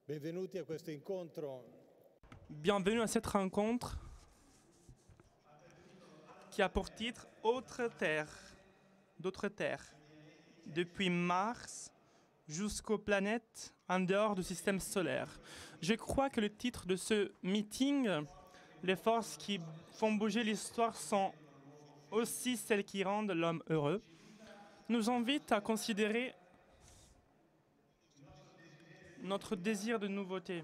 Benvenuti a questo incontro. Bienvenue à cette rencontre qui a pour titre Autre Terre, d'autres terres, depuis Mars jusqu'aux planètes en dehors du système solaire. Je crois que le titre de ce meeting, les forces qui font bouger l'histoire sont aussi celles qui rendent l'homme heureux, nous invite à considérer notre désir de nouveauté,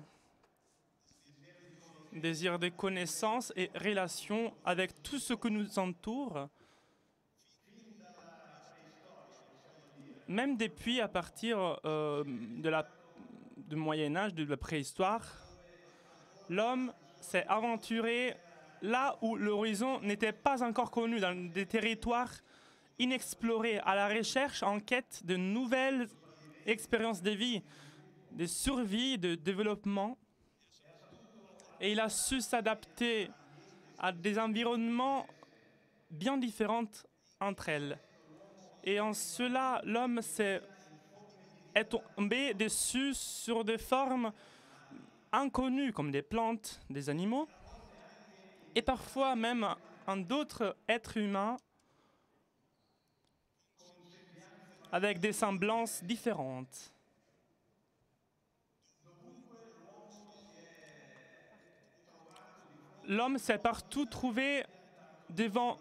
désir de connaissance et relation avec tout ce qui nous entoure, même depuis à partir du Moyen-Âge, de la préhistoire, l'homme s'est aventuré là où l'horizon n'était pas encore connu, dans des territoires inexplorés, à la recherche, en quête de nouvelles expériences de vie, de survie, de développement. Et il a su s'adapter à des environnements bien différents entre elles. Et en cela, l'homme est tombé dessus sur des formes inconnues, comme des plantes, des animaux, et parfois même en d'autres êtres humains avec des semblances différentes. L'homme s'est partout trouvé devant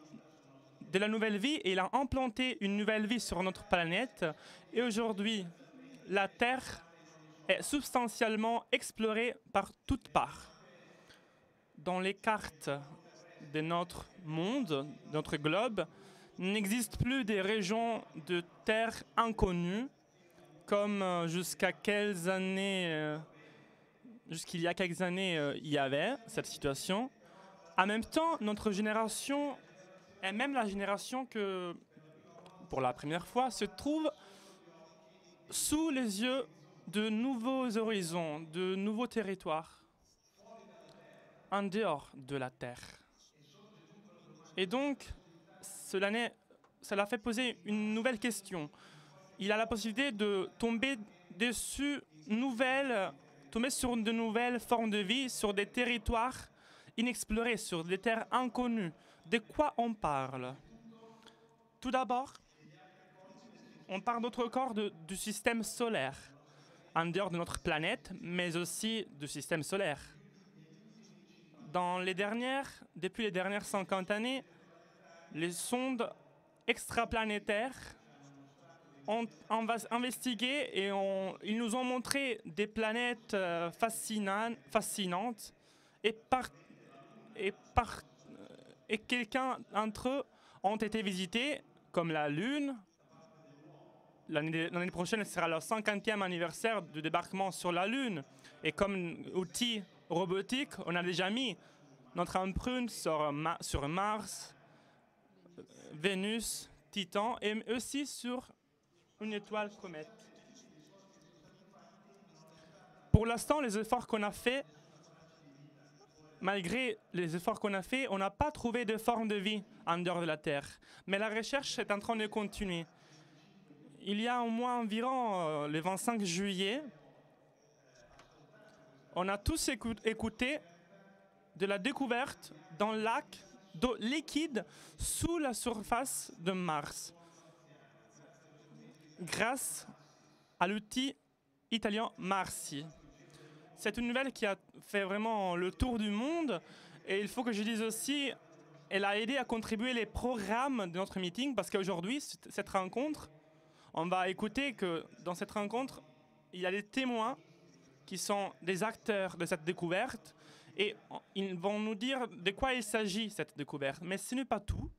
de la nouvelle vie et il a implanté une nouvelle vie sur notre planète. Et aujourd'hui, la Terre est substantiellement explorée par toutes parts. Dans les cartes de notre monde, de notre globe, il n'existe plus des régions de terre inconnues comme jusqu'il y a quelques années, il y avait cette situation. En même temps, notre génération est même la génération que, pour la première fois, se trouve sous les yeux de nouveaux horizons, de nouveaux territoires, en dehors de la Terre. Et donc, cela fait poser une nouvelle question. Il a la possibilité de tomber sur de nouvelles formes de vie, sur des territoires inexplorés, sur des terres inconnues. De quoi on parle? Tout d'abord, on parle d'autres corps du système solaire, en dehors de notre planète, mais aussi du système solaire. Depuis les dernières 50 années, les sondes extraplanétaires ont investigué et ils nous ont montré des planètes fascinantes et quelqu'un d'entre eux ont été visités, comme la Lune. L'année prochaine sera le 50e anniversaire du débarquement sur la Lune. Et comme outil robotique, on a déjà mis notre empreinte sur Mars, Vénus, Titan et aussi sur une étoile comète. Pour l'instant, malgré les efforts qu'on a faits, on n'a pas trouvé de forme de vie en dehors de la Terre. Mais la recherche est en train de continuer. Il y a au moins environ le 25 juillet, on a tous écouté de la découverte d'un lac d'eau liquide sous la surface de Mars, grâce à l'outil italien Marsi. C'est une nouvelle qui a fait vraiment le tour du monde et il faut que je dise aussi, elle a aidé à contribuer les programmes de notre meeting parce qu'aujourd'hui, cette rencontre, on va écouter que dans cette rencontre, il y a des témoins qui sont des acteurs de cette découverte et ils vont nous dire de quoi il s'agit, cette découverte. Mais ce n'est pas tout.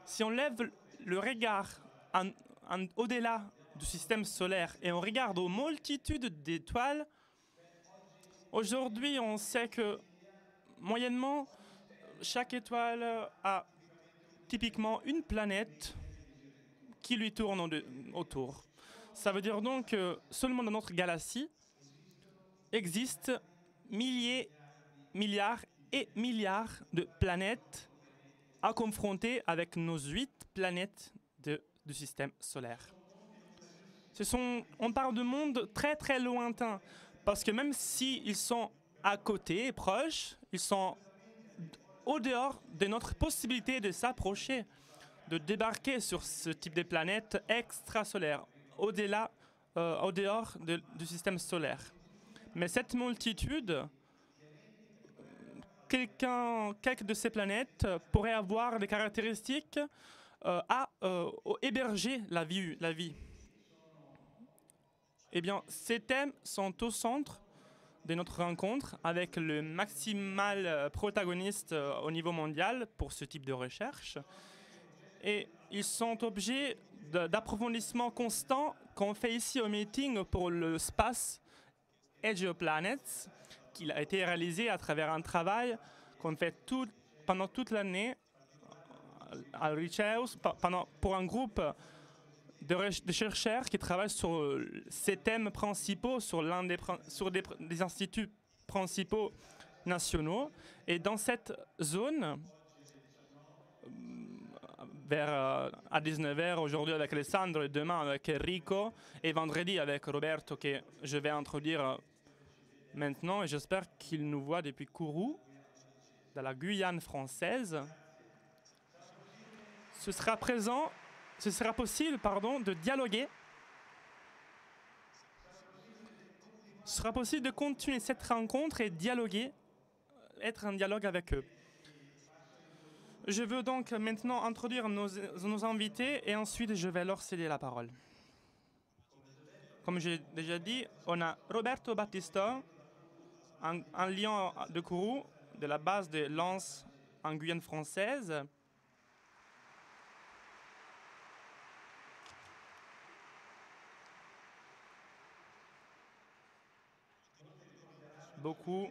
Si on lève le regard au-delà du système solaire et on regarde aux multitudes d'étoiles, aujourd'hui, on sait que moyennement, chaque étoile a typiquement une planète qui lui tourne autour. Ça veut dire donc que seulement dans notre galaxie existent milliers, milliards et milliards de planètes à confronter avec nos 8 planètes du système solaire. On parle de mondes très très lointains, parce que même s'ils sont à côté, proches, ils sont au dehors de notre possibilité de s'approcher, de débarquer sur ce type de planète extrasolaire, au-delà, au dehors du système solaire. Mais cette multitude, quelques de ces planètes pourraient avoir des caractéristiques à héberger la vie. Eh bien, ces thèmes sont au centre de notre rencontre avec le maximal protagoniste au niveau mondial pour ce type de recherche. Et ils sont objets d'approfondissement constant qu'on fait ici au meeting pour le Space Planets, qui a été réalisé à travers un travail qu'on fait pendant toute l'année à Richeus, pour un groupe de chercheurs qui travaillent sur ces thèmes principaux, sur des instituts principaux nationaux. Et dans cette zone, à 19h aujourd'hui avec Alessandro, et demain avec Enrico, et vendredi avec Roberto, que je vais introduire maintenant, et j'espère qu'il nous voit depuis Kourou, dans la Guyane française. Ce sera possible de dialoguer. Ce sera possible de continuer cette rencontre et dialoguer, être en dialogue avec eux. Je veux donc maintenant introduire nos invités et ensuite je vais leur céder la parole. Comme j'ai déjà dit, on a Roberto Battista, un lion de Kourou, de la base de Lens en Guyane française. Beaucoup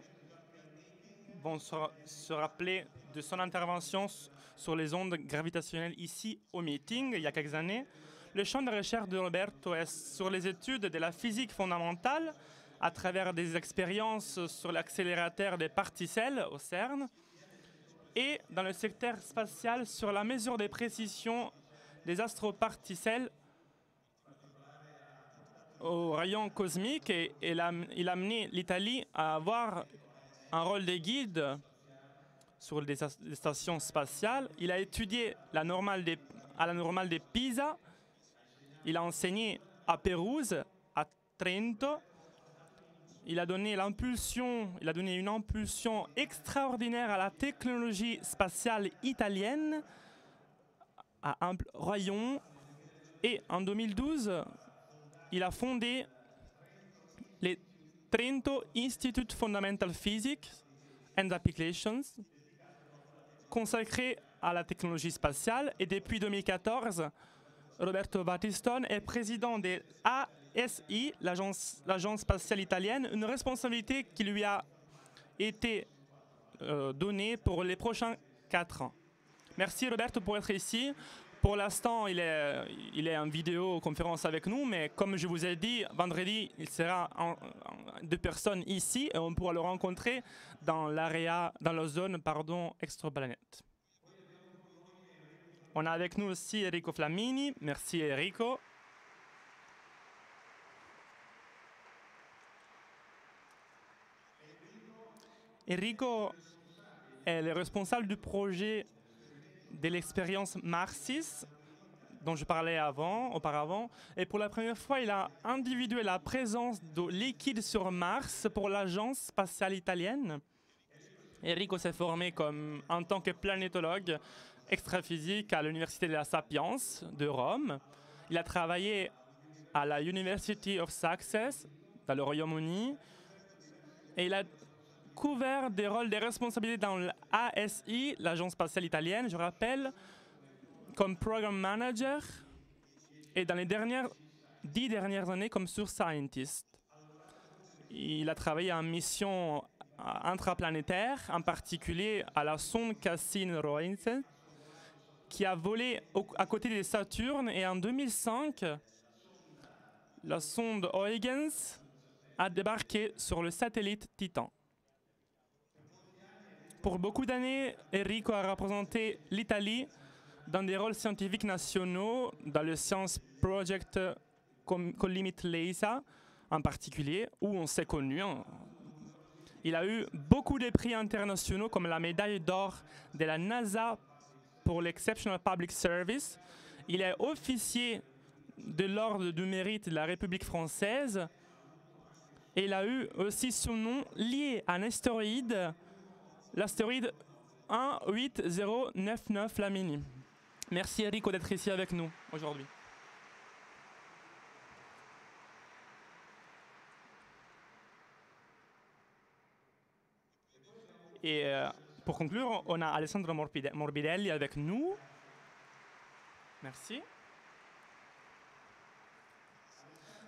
vont se rappeler de son intervention sur les ondes gravitationnelles ici au meeting il y a quelques années. Le champ de recherche de Roberto est sur les études de la physique fondamentale à travers des expériences sur l'accélérateur des particelles au CERN et dans le secteur spatial sur la mesure des précisions des astroparticelles au rayon cosmique, et il a amené l'Italie à avoir un rôle de guide sur des stations spatiales. Il a étudié à la normale de Pisa. Il a enseigné à Pérouse, à Trento. Il a donné une impulsion extraordinaire à la technologie spatiale italienne à un rayon. Et en 2012, il a fondé le Trento Institute Fundamental Physics and Applications, consacré à la technologie spatiale. Et depuis 2014, Roberto Battistone est président de l'ASI, l'agence spatiale italienne, une responsabilité qui lui a été donnée pour les prochains 4 ans. Merci Roberto pour être ici. Pour l'instant, il est en vidéoconférence avec nous, mais comme je vous ai dit, vendredi, il sera 2 personnes ici et on pourra le rencontrer dans la zone extraplanète. On a avec nous aussi Enrico Flamini. Merci Enrico. Enrico est le responsable du projet de l'expérience Marsis, dont je parlais auparavant. Et pour la première fois, il a individué la présence d'eau liquide sur Mars pour l'agence spatiale italienne. Enrico s'est formé en tant que planétologue extraphysique à l'Université de la Sapienza de Rome. Il a travaillé à la University of Sussex, dans le Royaume-Uni. Et il a couvert des rôles de responsabilité dans l'ASI, l'agence spatiale italienne, je rappelle, comme Program Manager, et dans les 10 dernières années comme Scientist. Il a travaillé en mission intraplanétaire, en particulier à la sonde Cassini-Roentgen, qui a volé à côté de Saturne, et en 2005, la sonde Huygens a débarqué sur le satellite Titan. Pour beaucoup d'années, Enrico a représenté l'Italie dans des rôles scientifiques nationaux, dans le Science Project Colimit Leisa en particulier, où on s'est connus. Il a eu beaucoup de prix internationaux comme la médaille d'or de la NASA pour l'Exceptional Public Service. Il est officier de l'Ordre du Mérite de la République française. Et il a eu aussi son nom lié à un astéroïde, l'astéroïde 18099 Lamini. Merci Enrico d'être ici avec nous aujourd'hui. Et pour conclure, on a Alessandro Morbidelli avec nous. Merci.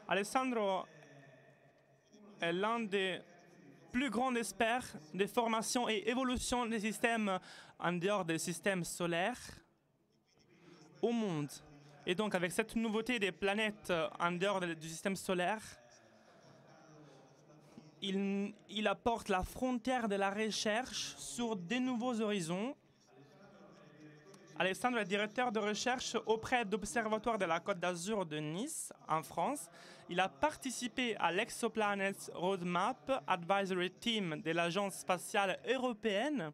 Alessandro est l'un des plus grands experts des formations et évolutions des systèmes en dehors des systèmes solaires au monde. Et donc, avec cette nouveauté des planètes en dehors du système solaire, il apporte la frontière de la recherche sur de nouveaux horizons. Alessandro est directeur de recherche auprès d'Observatoire de la Côte d'Azur de Nice, en France. Il a participé à l'Exoplanet Roadmap Advisory Team de l'Agence spatiale européenne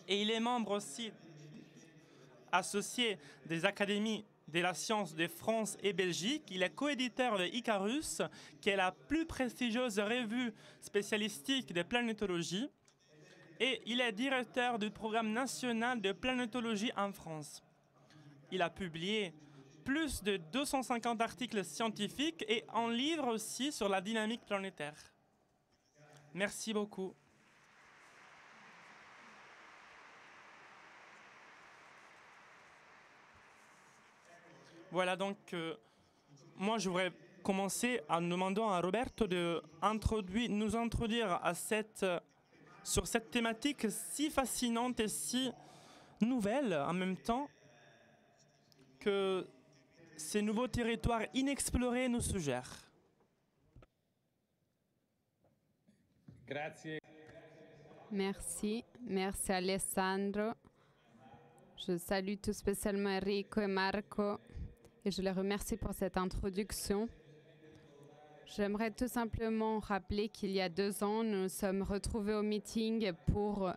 et il est membre aussi associé des académies de la science de France et Belgique. Il est coéditeur de Icarus, qui est la plus prestigieuse revue spécialistique de planétologie. Et il est directeur du programme national de planétologie en France. Il a publié plus de 250 articles scientifiques et un livre aussi sur la dynamique planétaire. Merci beaucoup. Voilà donc, moi je voudrais commencer en demandant à Roberto de nous introduire à sur cette thématique si fascinante et si nouvelle en même temps que ces nouveaux territoires inexplorés nous suggèrent. Grazie. Merci Alessandro. Je salue tout spécialement Enrico et Marco et je les remercie pour cette introduction. J'aimerais tout simplement rappeler qu'il y a 2 ans, nous nous sommes retrouvés au meeting pour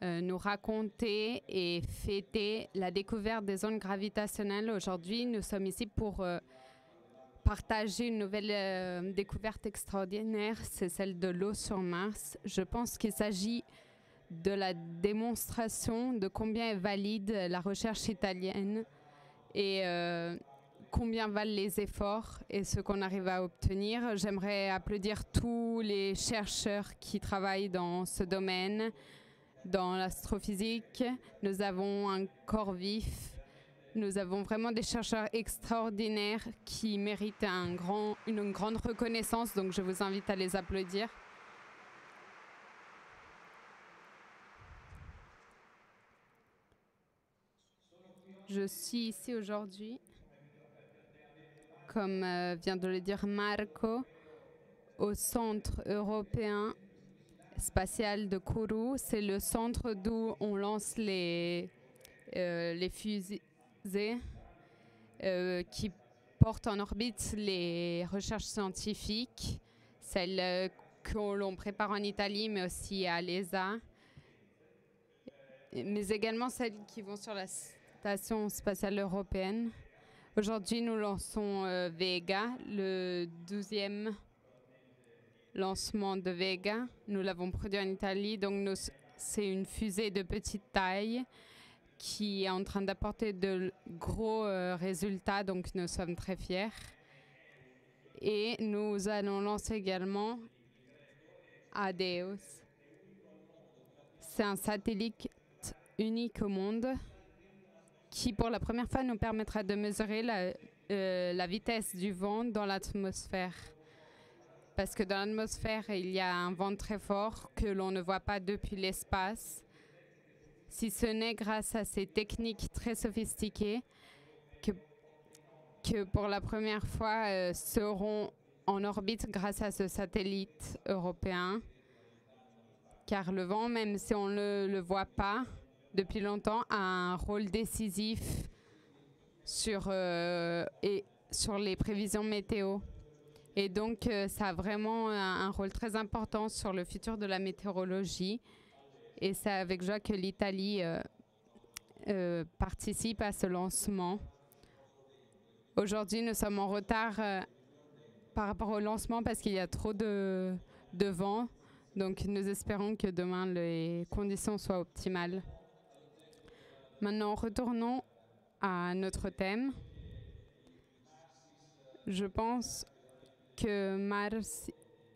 nous raconter et fêter la découverte des zones gravitationnelles. Aujourd'hui, nous sommes ici pour partager une nouvelle découverte extraordinaire, c'est celle de l'eau sur Mars. Je pense qu'il s'agit de la démonstration de combien est valide la recherche italienne et combien valent les efforts et ce qu'on arrive à obtenir. J'aimerais applaudir tous les chercheurs qui travaillent dans ce domaine, dans l'astrophysique. Nous avons un corps vif. Nous avons vraiment des chercheurs extraordinaires qui méritent une grande reconnaissance, donc je vous invite à les applaudir. Je suis ici aujourd'hui, comme vient de le dire Marco, au Centre européen spatial de Kourou. C'est le centre d'où on lance les fusées qui portent en orbite les recherches scientifiques, celles que l'on prépare en Italie, mais aussi à l'ESA, mais également celles qui vont sur la Station spatiale européenne. Aujourd'hui, nous lançons Vega, le 12e lancement de Vega. Nous l'avons produit en Italie, donc c'est une fusée de petite taille qui est en train d'apporter de gros résultats, donc nous sommes très fiers. Et nous allons lancer également Adeus. C'est un satellite unique au monde qui, pour la première fois, nous permettra de mesurer la vitesse du vent dans l'atmosphère. Parce que dans l'atmosphère, il y a un vent très fort que l'on ne voit pas depuis l'espace, si ce n'est grâce à ces techniques très sophistiquées que pour la première fois seront en orbite grâce à ce satellite européen. Car le vent, même si on ne le voit pas depuis longtemps, a un rôle décisif sur, et sur les prévisions météo. Et donc, ça a vraiment un rôle très important sur le futur de la météorologie. Et c'est avec joie que l'Italie participe à ce lancement. Aujourd'hui, nous sommes en retard par rapport au lancement parce qu'il y a trop de vent. Donc, nous espérons que demain, les conditions soient optimales. Maintenant, retournons à notre thème. Je pense que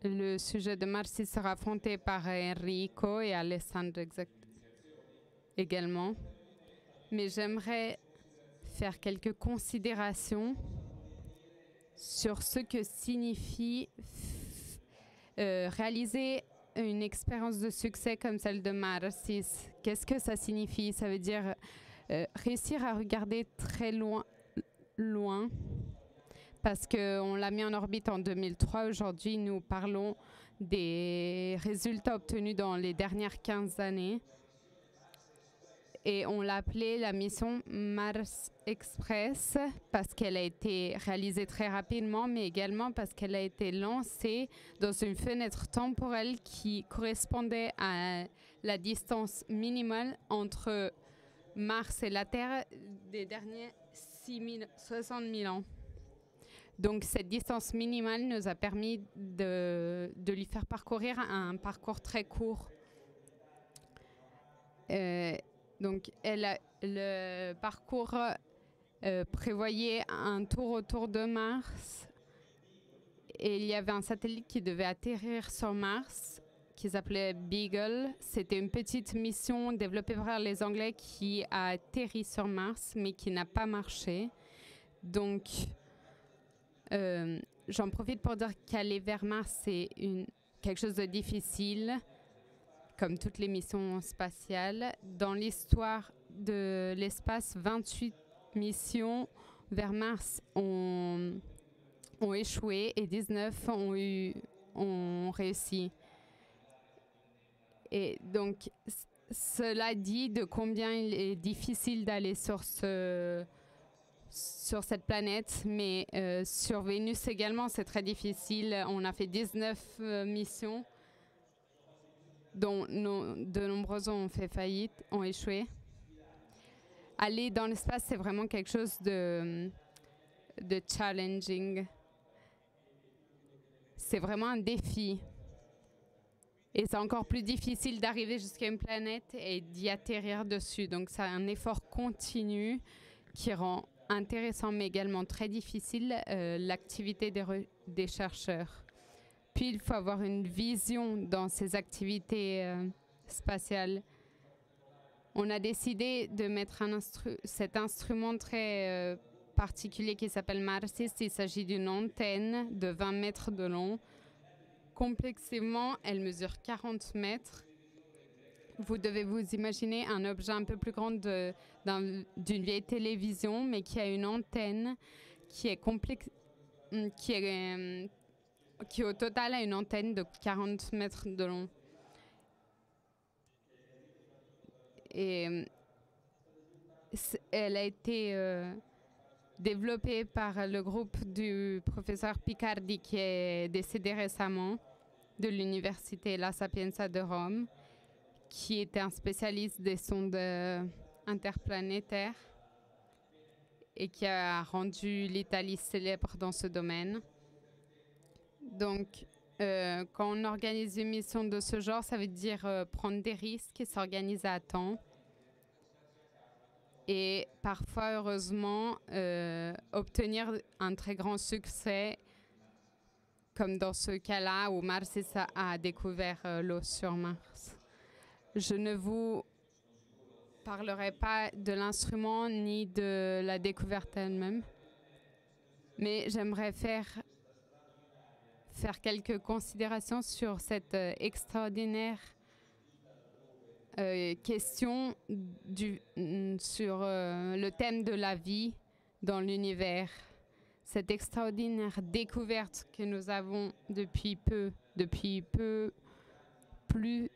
le sujet de Marcy sera affronté par Enrico et Alessandro également. Mais j'aimerais faire quelques considérations sur ce que signifie réaliser une expérience de succès comme celle de Marcy. Qu'est-ce que ça signifie? Ça veut dire réussir à regarder très loin, parce qu'on l'a mis en orbite en 2003. Aujourd'hui, nous parlons des résultats obtenus dans les dernières 15 années. Et on l'a appelée la mission Mars Express parce qu'elle a été réalisée très rapidement, mais également parce qu'elle a été lancée dans une fenêtre temporelle qui correspondait à la distance minimale entre Mars et la Terre des derniers 60 000 ans. Donc cette distance minimale nous a permis de lui faire parcourir un parcours très court. Donc le parcours prévoyait un tour autour de Mars et il y avait un satellite qui devait atterrir sur Mars qui s'appelait Beagle. C'était une petite mission développée par les Anglais qui a atterri sur Mars mais qui n'a pas marché. Donc j'en profite pour dire qu'aller vers Mars, c'est quelque chose de difficile, comme toutes les missions spatiales. Dans l'histoire de l'espace, 28 missions vers Mars ont échoué et 19 ont réussi. Et donc, cela dit de combien il est difficile d'aller sur cette planète, mais sur Vénus également, c'est très difficile. On a fait 19 missions, dont de nombreuses ont fait faillite, ont échoué. Aller dans l'espace, c'est vraiment quelque chose de challenging. C'est vraiment un défi. Et c'est encore plus difficile d'arriver jusqu'à une planète et d'y atterrir dessus. Donc, c'est un effort continu qui rend intéressant mais également très difficile l'activité des chercheurs. Puis il faut avoir une vision dans ces activités spatiales. On a décidé de mettre cet instrument très particulier qui s'appelle Marsis. Il s'agit d'une antenne de 20 mètres de long. Complexement, elle mesure 40 mètres. Vous devez vous imaginer un objet un peu plus grand d'une vieille télévision, mais qui a une antenne qui au total a une antenne de 40 mètres de long. Et elle a été développée par le groupe du professeur Picardi, qui est décédé récemment, de l'université La Sapienza de Rome, qui était un spécialiste des sondes interplanétaires et qui a rendu l'Italie célèbre dans ce domaine. Donc, quand on organise une mission de ce genre, ça veut dire prendre des risques et s'organiser à temps. Et parfois, heureusement, obtenir un très grand succès, comme dans ce cas-là où Marsis a découvert l'eau sur Mars. Je ne vous parlerai pas de l'instrument ni de la découverte elle-même, mais j'aimerais faire quelques considérations sur cette extraordinaire question sur le thème de la vie dans l'univers. Cette extraordinaire découverte que nous avons depuis peu plus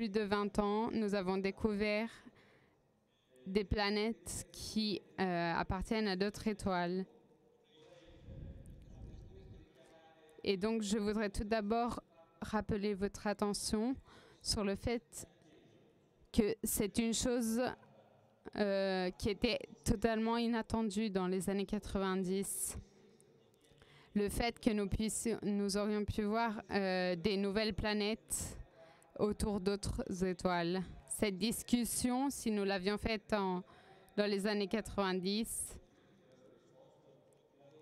de 20 ans, nous avons découvert des planètes qui appartiennent à d'autres étoiles. Et donc, je voudrais tout d'abord rappeler votre attention sur le fait que c'est une chose qui était totalement inattendue dans les années 90. Le fait que nous aurions pu voir des nouvelles planètes autour d'autres étoiles. Cette discussion, si nous l'avions faite dans les années 90,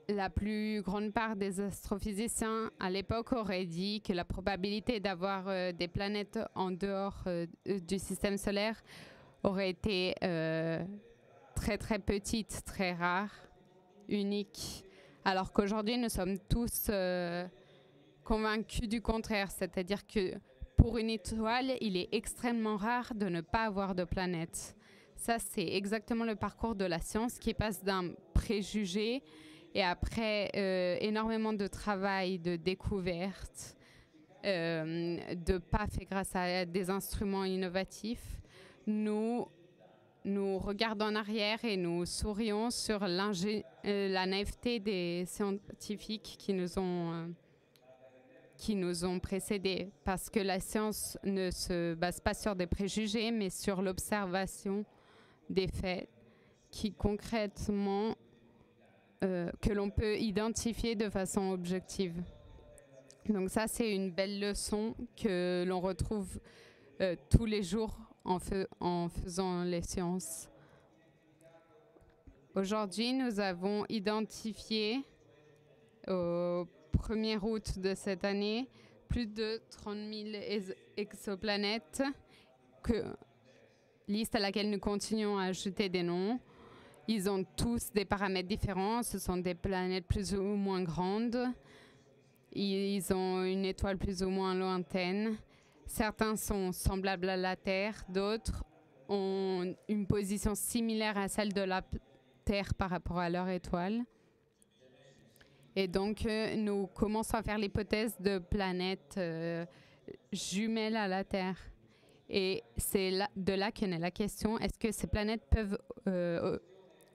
la plus grande part des astrophysiciens à l'époque auraient dit que la probabilité d'avoir des planètes en dehors du système solaire aurait été très très petite, très rare, unique. Alors qu'aujourd'hui, nous sommes tous convaincus du contraire, c'est-à-dire que pour une étoile, il est extrêmement rare de ne pas avoir de planète. Ça, c'est exactement le parcours de la science qui passe d'un préjugé et après énormément de travail, de découvertes, de pas fait grâce à des instruments innovatifs, nous regardons en arrière et nous sourions sur la naïveté des scientifiques qui nous ont précédés, parce que la science ne se base pas sur des préjugés, mais sur l'observation des faits qui concrètement que l'on peut identifier de façon objective. Donc ça, c'est une belle leçon que l'on retrouve tous les jours en faisant les sciences. Aujourd'hui, nous avons identifié au 1er août de cette année plus de 30 000 exoplanètes, liste à laquelle nous continuons à ajouter des noms. Ils ont tous des paramètres différents. Ce sont des planètes plus ou moins grandes. Ils ont une étoile plus ou moins lointaine. Certains sont semblables à la Terre. D'autres ont une position similaire à celle de la Terre par rapport à leur étoile. Et donc, nous commençons à faire l'hypothèse de planètes jumelles à la Terre. Et c'est de là que naît la question, est-ce que ces planètes peuvent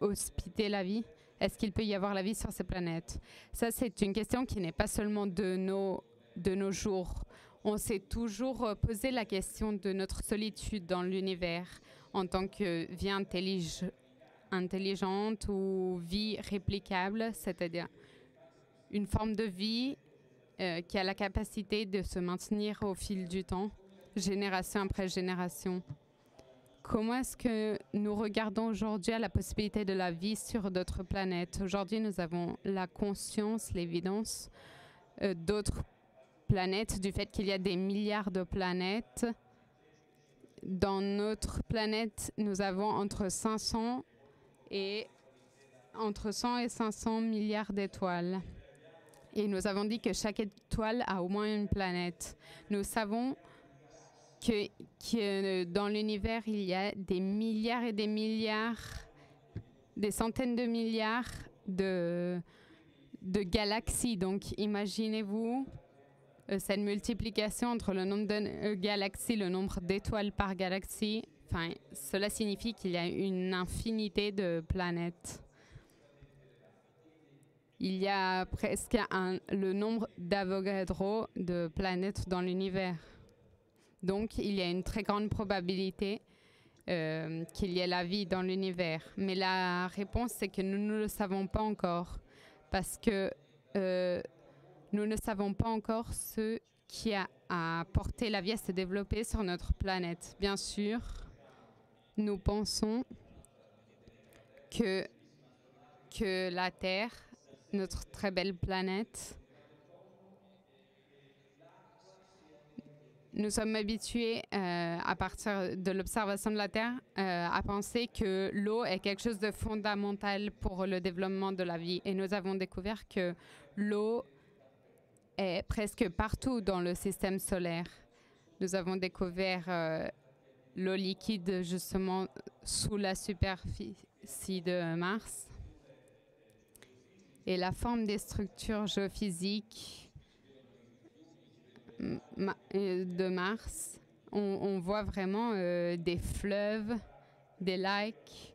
hospiter la vie? Est-ce qu'il peut y avoir la vie sur ces planètes? Ça, c'est une question qui n'est pas seulement de nos jours. On s'est toujours posé la question de notre solitude dans l'univers en tant que vie intelligente ou vie réplicable, c'est-à-dire une forme de vie qui a la capacité de se maintenir au fil du temps, génération après génération. Comment est-ce que nous regardons aujourd'hui à la possibilité de la vie sur d'autres planètes? Aujourd'hui, nous avons la conscience, l'évidence d'autres planètes, du fait qu'il y a des milliards de planètes. Dans notre planète, nous avons entre 100 et 500 milliards d'étoiles. Et nous avons dit que chaque étoile a au moins une planète. Nous savons que dans l'univers, il y a des milliards et des milliards, des centaines de milliards de galaxies. Donc, imaginez-vous cette multiplication entre le nombre de galaxies, le nombre d'étoiles par galaxie. Enfin, cela signifie qu'il y a une infinité de planètes. Il y a presque le nombre d'Avogadro de planètes dans l'univers. Donc, il y a une très grande probabilité qu'il y ait la vie dans l'univers. Mais la réponse, c'est que nous ne le savons pas encore. Parce que nous ne savons pas encore ce qui a porté la vie à se développer sur notre planète. Bien sûr, nous pensons que la Terre, notre très belle planète, nous sommes habitués, à partir de l'observation de la Terre, à penser que l'eau est quelque chose de fondamental pour le développement de la vie. Et nous avons découvert que l'eau est presque partout dans le système solaire. Nous avons découvert l'eau liquide justement sous la superficie de Mars. Et la forme des structures géophysiques de Mars, on voit vraiment des fleuves des lacs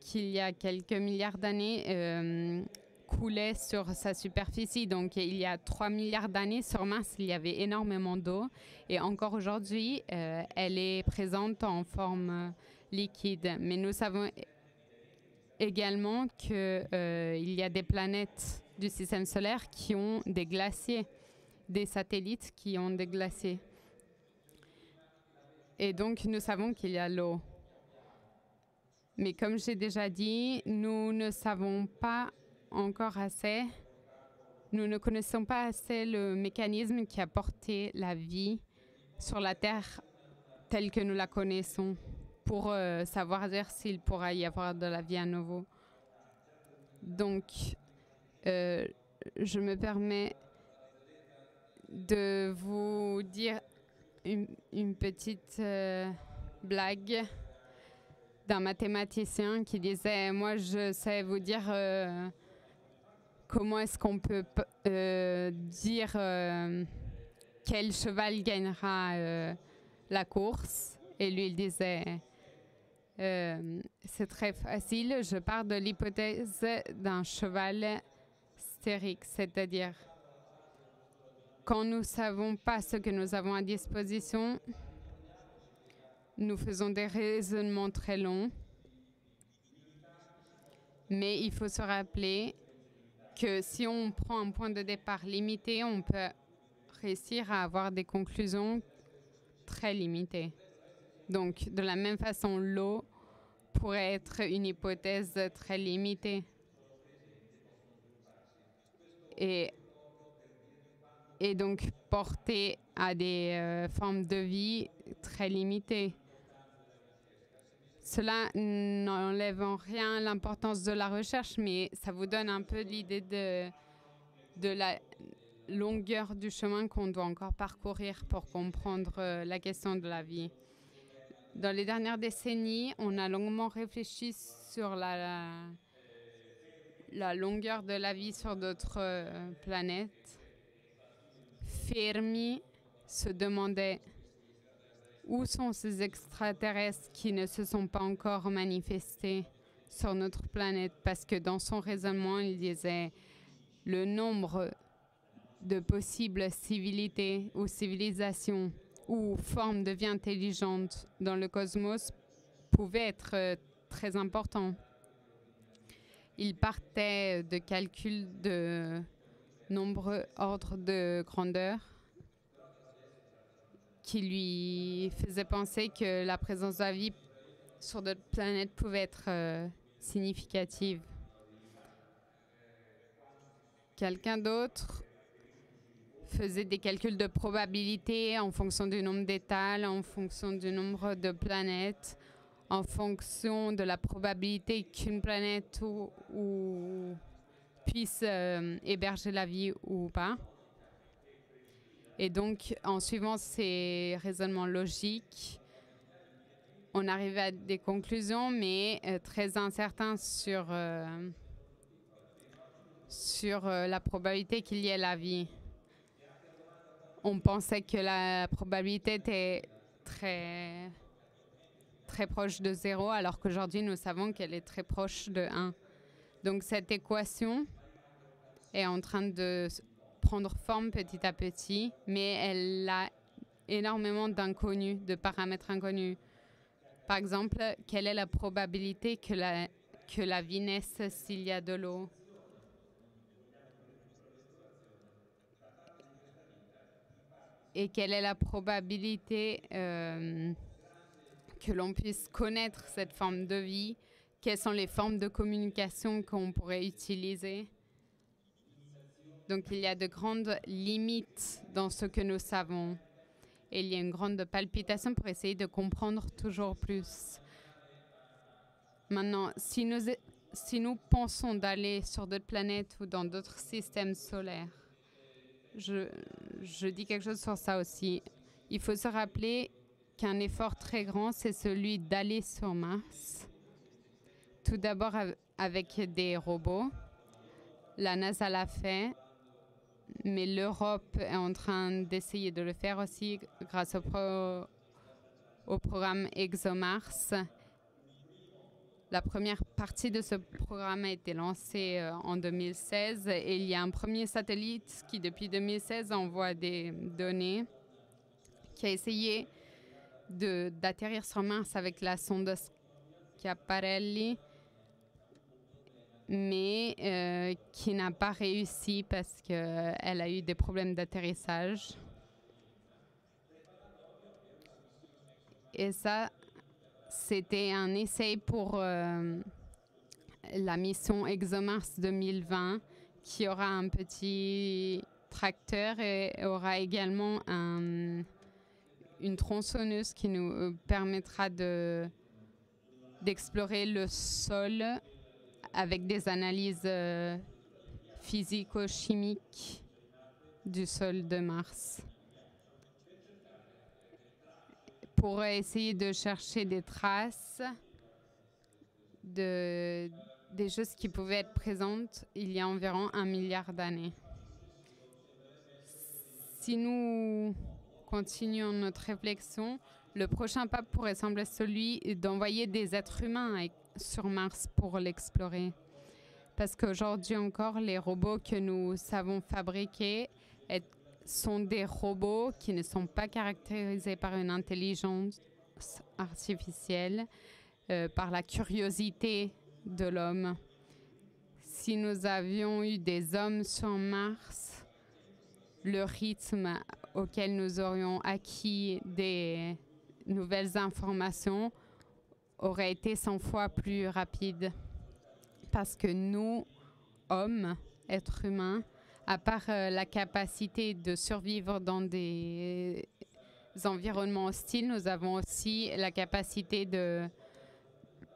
qu'il y a quelques milliards d'années coulaient sur sa superficie. Donc, il y a 3 milliards d'années, sur Mars, il y avait énormément d'eau. Et encore aujourd'hui, elle est présente en forme liquide. Mais nous savons également qu'il y a des planètes du système solaire qui ont des glaciers, des satellites qui ont des glaciers. Et donc, nous savons qu'il y a l'eau. Mais comme j'ai déjà dit, nous ne savons pas encore assez, nous ne connaissons pas assez le mécanisme qui a porté la vie sur la Terre telle que nous la connaissons pour savoir dire s'il pourra y avoir de la vie à nouveau. Donc, je me permets de vous dire une petite blague d'un mathématicien qui disait « Moi, je sais vous dire comment est-ce qu'on peut dire quel cheval gagnera la course ?» Et lui, il disait « C'est très facile, je pars de l'hypothèse d'un cheval stérique, c'est-à-dire quand nous ne savons pas ce que nous avons à disposition, nous faisons des raisonnements très longs, mais il faut se rappeler que si on prend un point de départ limité, on peut réussir à avoir des conclusions très limitées. Donc, de la même façon, l'eau pourrait être une hypothèse très limitée. Et donc porter à des formes de vie très limitées. Cela n'enlève en rien l'importance de la recherche, mais ça vous donne un peu l'idée de la longueur du chemin qu'on doit encore parcourir pour comprendre la question de la vie. Dans les dernières décennies, on a longuement réfléchi sur la longueur de la vie sur d'autres planètes. Fermi se demandait où sont ces extraterrestres qui ne se sont pas encore manifestés sur notre planète, parce que dans son raisonnement, il disait le nombre de possibles civilités ou civilisations ou formes de vie intelligente dans le cosmos pouvait être très important. Il partait de calculs de nombreux ordres de grandeur qui lui faisaient penser que la présence de la vie sur d'autres planètes pouvait être significative. Quelqu'un d'autre faisait des calculs de probabilité en fonction du nombre d'étals, en fonction du nombre de planètes, en fonction de la probabilité qu'une planète puisse héberger la vie ou pas. Et donc, en suivant ces raisonnements logiques, on arrivait à des conclusions, mais très incertaines sur la probabilité qu'il y ait la vie. On pensait que la probabilité était très, très proche de 0, alors qu'aujourd'hui, nous savons qu'elle est très proche de 1. Donc, cette équation est en train de prendre forme petit à petit, mais elle a énormément d'inconnus, de paramètres inconnus. Par exemple, quelle est la probabilité que la vie naisse s'il y a de l'eau? Et quelle est la probabilité que l'on puisse connaître cette forme de vie? Quelles sont les formes de communication qu'on pourrait utiliser? Donc, il y a de grandes limites dans ce que nous savons. Et il y a une grande palpitation pour essayer de comprendre toujours plus. Maintenant, si nous pensons d'aller sur d'autres planètes ou dans d'autres systèmes solaires, je dis quelque chose sur ça aussi. Il faut se rappeler qu'un effort très grand, c'est celui d'aller sur Mars. Tout d'abord avec des robots. La NASA l'a fait, mais l'Europe est en train d'essayer de le faire aussi grâce au programme ExoMars. La première partie de ce programme a été lancée en 2016 et il y a un premier satellite qui, depuis 2016, envoie des données, qui a essayé d'atterrir sur Mars avec la sonde Schiaparelli, mais qui n'a pas réussi parce qu'elle a eu des problèmes d'atterrissage. Et ça, c'était un essai pour la mission ExoMars 2020 qui aura un petit tracteur et aura également une tronçonneuse qui nous permettra d'explorer le sol avec des analyses physico-chimiques du sol de Mars, pour essayer de chercher des traces des choses qui pouvaient être présentes il y a environ 1 milliard d'années. Si nous continuons notre réflexion, le prochain pas pourrait sembler celui d'envoyer des êtres humains sur Mars pour l'explorer. Parce qu'aujourd'hui encore, les robots que nous savons fabriquer sont des robots qui ne sont pas caractérisés par une intelligence artificielle, par la curiosité de l'homme. Si nous avions eu des hommes sur Mars, le rythme auquel nous aurions acquis des nouvelles informations aurait été 100 fois plus rapide. Parce que nous, hommes, êtres humains, à part la capacité de survivre dans des environnements hostiles, nous avons aussi la capacité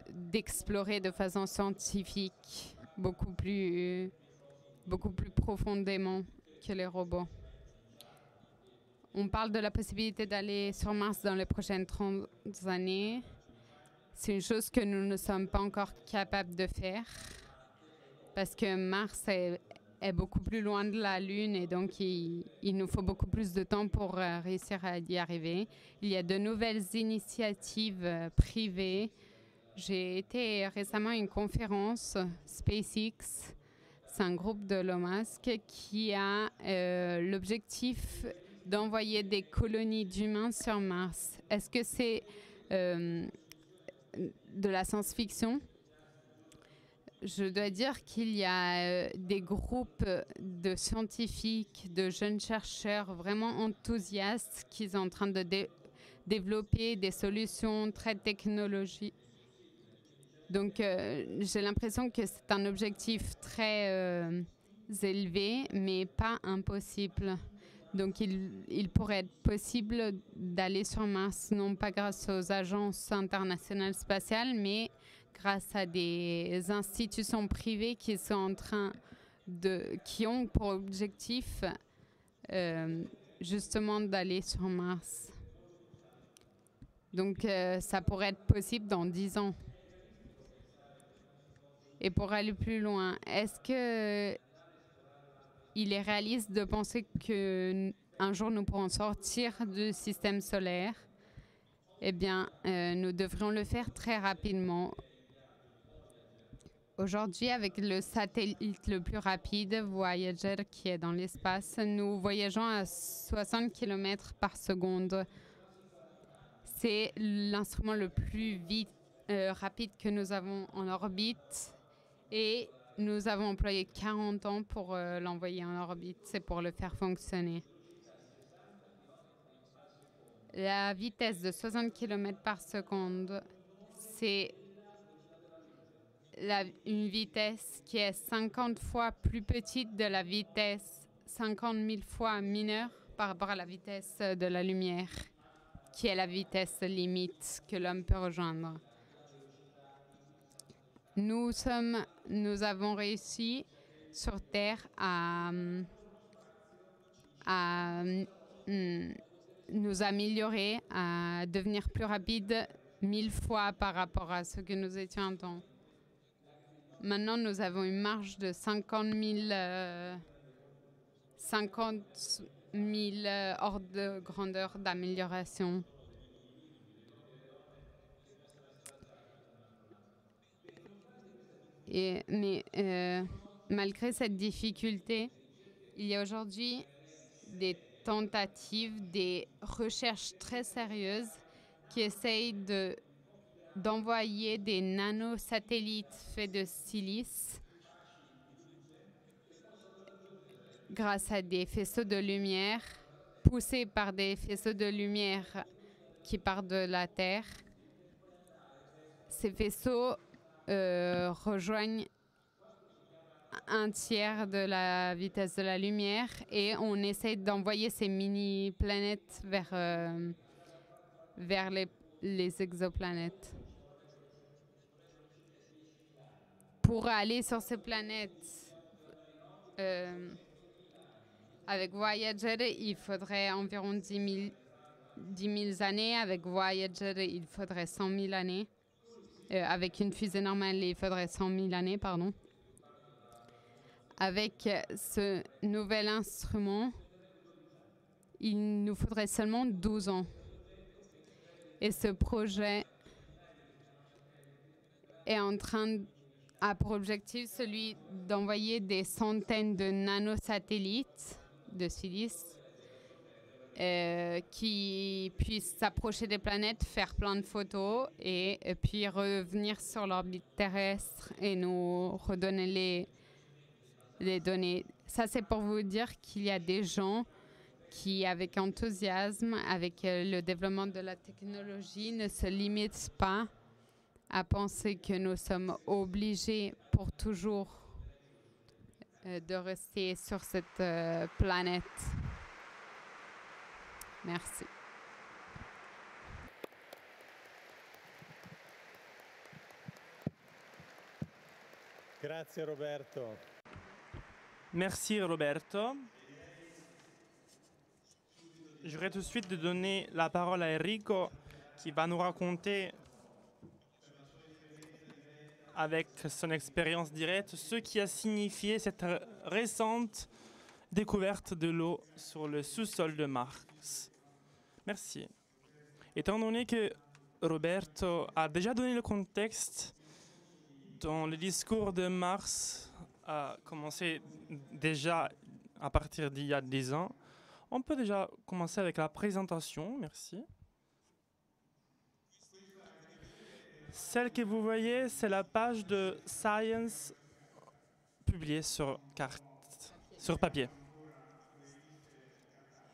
d'explorer de façon scientifique beaucoup plus profondément que les robots. On parle de la possibilité d'aller sur Mars dans les prochaines 30 années. C'est une chose que nous ne sommes pas encore capables de faire parce que Mars est beaucoup plus loin de la Lune et donc il nous faut beaucoup plus de temps pour réussir à y arriver. Il y a de nouvelles initiatives privées. J'ai été récemment à une conférence SpaceX. C'est un groupe de Elon Musk qui a l'objectif d'envoyer des colonies d'humains sur Mars. Est-ce que c'est de la science-fiction? Je dois dire qu'il y a des groupes de scientifiques, de jeunes chercheurs vraiment enthousiastes qui sont en train de développer des solutions très technologiques. Donc, j'ai l'impression que c'est un objectif très élevé, mais pas impossible. Donc, il pourrait être possible d'aller sur Mars, non pas grâce aux agences internationales spatiales, mais grâce à des institutions privées qui sont qui ont pour objectif justement d'aller sur Mars. Donc, ça pourrait être possible dans 10 ans. Et pour aller plus loin, est-ce que il est réaliste de penser qu'un jour nous pourrons sortir du système solaire? Eh bien, nous devrions le faire très rapidement. Aujourd'hui, avec le satellite le plus rapide, Voyager, qui est dans l'espace, nous voyageons à 60 km par seconde. C'est l'instrument le plus rapide que nous avons en orbite. Et nous avons employé 40 ans pour l'envoyer en orbite. C'est pour le faire fonctionner. La vitesse de 60 km par seconde, c'est une vitesse qui est 50 fois plus petite de la vitesse, 50 000 fois mineure par rapport à la vitesse de la lumière, qui est la vitesse limite que l'homme peut rejoindre. Nous avons réussi sur Terre à nous améliorer, à devenir plus rapide 1000 fois par rapport à ce que nous étions avant. Maintenant, nous avons une marge de 50 000 ordres de grandeur d'amélioration. Mais malgré cette difficulté, il y a aujourd'hui des tentatives, des recherches très sérieuses qui essayent d'envoyer des nanosatellites faits de silice grâce à des faisceaux de lumière, poussés par des faisceaux de lumière qui partent de la Terre. Ces faisceaux rejoignent un tiers de la vitesse de la lumière et on essaie d'envoyer ces mini-planètes vers les exoplanètes. Pour aller sur ces planètes, avec Voyager, il faudrait environ 10 000 années. Avec Voyager, il faudrait 100 000 années. Avec une fusée normale, il faudrait 100 000 années, pardon. Avec ce nouvel instrument, il nous faudrait seulement 12 ans. Et ce projet a pour objectif celui d'envoyer des centaines de nanosatellites de silice qui puissent s'approcher des planètes, faire plein de photos et puis revenir sur l'orbite terrestre et nous redonner les données. Ça, c'est pour vous dire qu'il y a des gens qui, avec enthousiasme, avec le développement de la technologie, ne se limitent pas à penser que nous sommes obligés pour toujours de rester sur cette planète. Merci. Grazie Roberto. Merci Roberto. Je vais tout de suite de donner la parole à Enrico qui va nous raconter avec son expérience directe ce qui a signifié cette récente découverte de l'eau sur le sous-sol de Mars. Merci. Étant donné que Roberto a déjà donné le contexte dans le discours de Mars a commencé déjà à partir d'il y a 10 ans, on peut déjà commencer avec la présentation. Merci. Celle que vous voyez, c'est la page de Science publiée sur papier.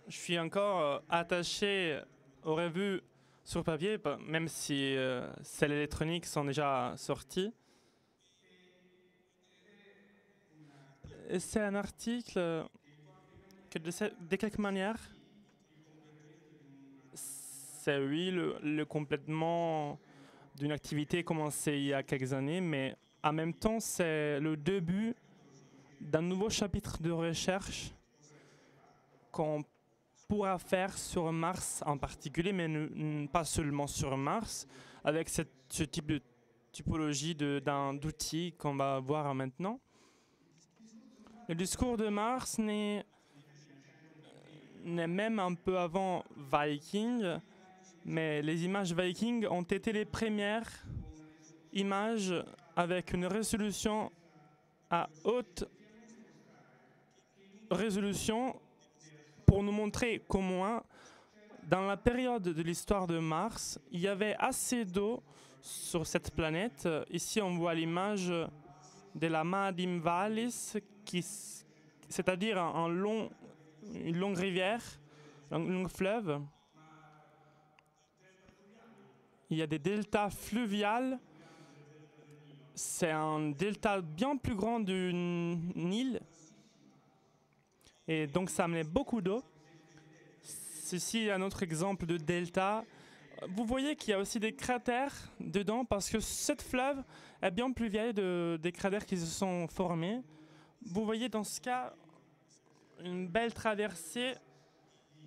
Je suis encore attaché aux revues sur papier, même si celles électroniques sont déjà sorties. Et c'est un article que de quelque manière, c'est oui le complètement d'une activité commencée il y a quelques années, mais en même temps, c'est le début d'un nouveau chapitre de recherche qu'on pourra faire sur Mars en particulier, mais pas seulement sur Mars, avec ce type de typologie d'outils qu'on va voir maintenant. Le discours de Mars n'est même un peu avant Viking, mais les images Viking ont été les premières images avec une résolution à haute résolution pour nous montrer qu'au moins, dans la période de l'histoire de Mars, il y avait assez d'eau sur cette planète. Ici, on voit l'image de la Maadim Vallis, c'est-à-dire une longue rivière, un long fleuve. Il y a des deltas fluviales. C'est un delta bien plus grand du Nil. Et donc ça amenait beaucoup d'eau. Ceci est un autre exemple de delta. Vous voyez qu'il y a aussi des cratères dedans parce que cette fleuve est bien plus vieille des cratères qui se sont formés. Vous voyez dans ce cas une belle traversée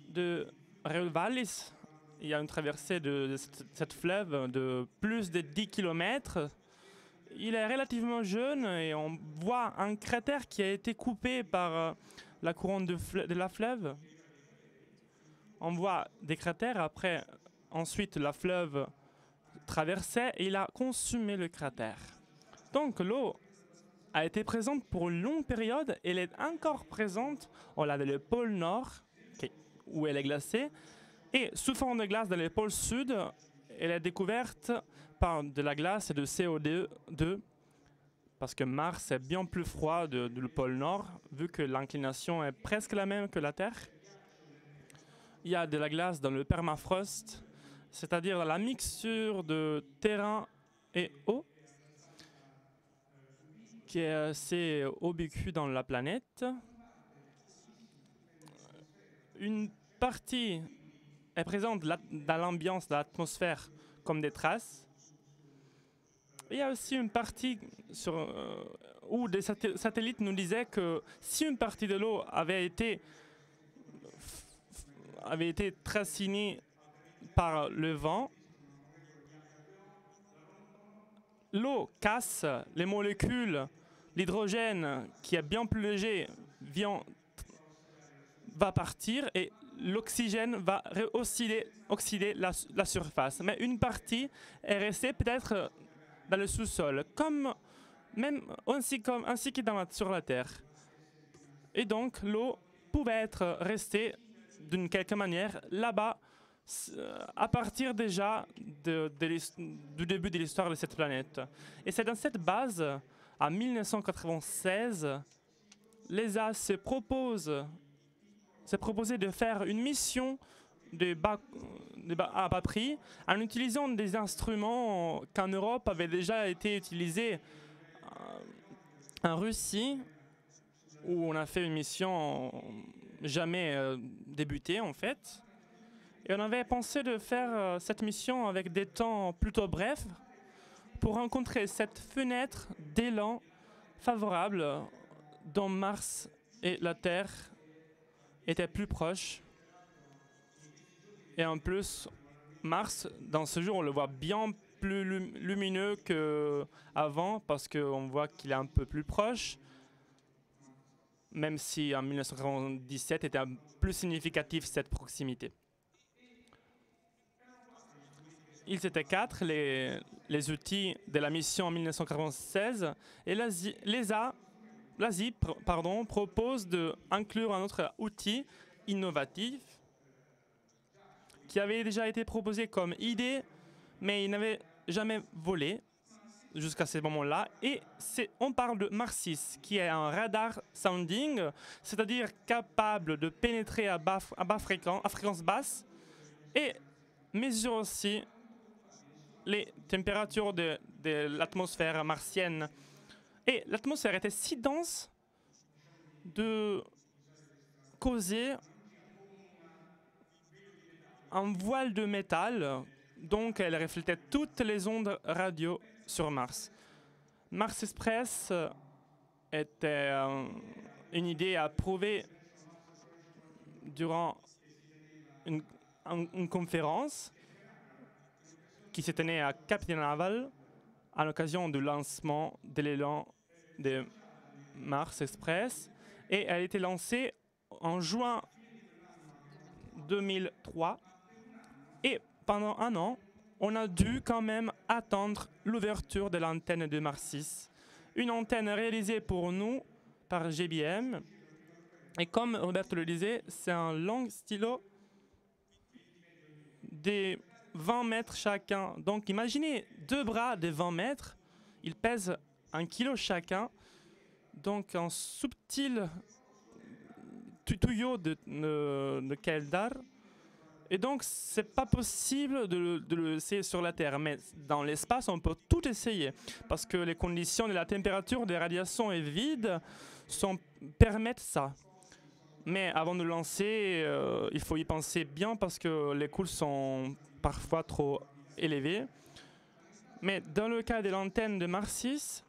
de Rio Vallis. Il y a une traversée de cette fleuve de plus de 10 km. Il est relativement jeune et on voit un cratère qui a été coupé par la couronne de la fleuve. On voit des cratères, après, ensuite la fleuve traversait et il a consumé le cratère. Donc l'eau a été présente pour une longue période. Elle est encore présente au large du pôle Nord, où elle est glacée. Et sous forme de glace dans le pôle Sud, elle est découverte par de la glace et de CO2, parce que Mars est bien plus froid du pôle Nord, vu que l'inclination est presque la même que la Terre. Il y a de la glace dans le permafrost, c'est-à-dire dans la mixture de terrain et eau, qui est assez ubiquue dans la planète. Une partie est présente dans l'ambiance de l'atmosphère comme des traces. Il y a aussi une partie où des satellites nous disaient que si une partie de l'eau avait été tracée par le vent, l'eau casse les molécules, l'hydrogène qui est bien plus léger va partir et l'oxygène va oxyder la surface. Mais une partie est restée peut-être dans le sous-sol, ainsi que sur la Terre. Et donc l'eau pouvait être restée d'une quelque manière là-bas à partir déjà du début de l'histoire de cette planète. Et c'est dans cette base, en 1996, l'ESA s'est proposé de faire une mission à bas prix en utilisant des instruments qu'en Europe avaient déjà été utilisés en Russie, où on a fait une mission jamais débutée en fait. Et on avait pensé de faire cette mission avec des temps plutôt brefs pour rencontrer cette fenêtre d'élan favorable dont Mars et la Terre étaient plus proches. Et en plus, Mars, dans ce jour, on le voit bien plus lumineux qu'avant parce qu'on voit qu'il est un peu plus proche, même si en 1997 était plus significatif cette proximité. Ils étaient 4, les outils de la mission en 1996, et l'ASI propose d'inclure un autre outil innovatif qui avait déjà été proposé comme idée, mais il n'avait jamais volé jusqu'à ce moment-là. Et on parle de Marsis, qui est un radar sounding, c'est-à-dire capable de pénétrer à fréquence basse, et mesure aussi les températures de l'atmosphère martienne. Et l'atmosphère était si dense de causer un voile de métal, donc elle reflétait toutes les ondes radio sur Mars. Mars Express était une idée à prouver durant une conférence qui se tenait à Capital Naval à l'occasion du lancement de l'élan de Mars Express, et elle a été lancée en juin 2003. Et pendant un an, on a dû quand même attendre l'ouverture de l'antenne de Marsis, une antenne réalisée pour nous par GBM. Et comme Roberto le disait, c'est un long stylo de 20 mètres chacun. Donc imaginez 2 bras de 20 mètres, ils pèsent 1 kilo chacun. Donc un subtil tuyau de Keldar. Et donc c'est pas possible de le essayer sur la Terre, mais dans l'espace on peut tout essayer parce que les conditions de la température, des radiations et vide permettent ça. Mais avant de lancer, il faut y penser bien parce que les coûts sont parfois trop élevés. Mais dans le cas de l'antenne de Marsis,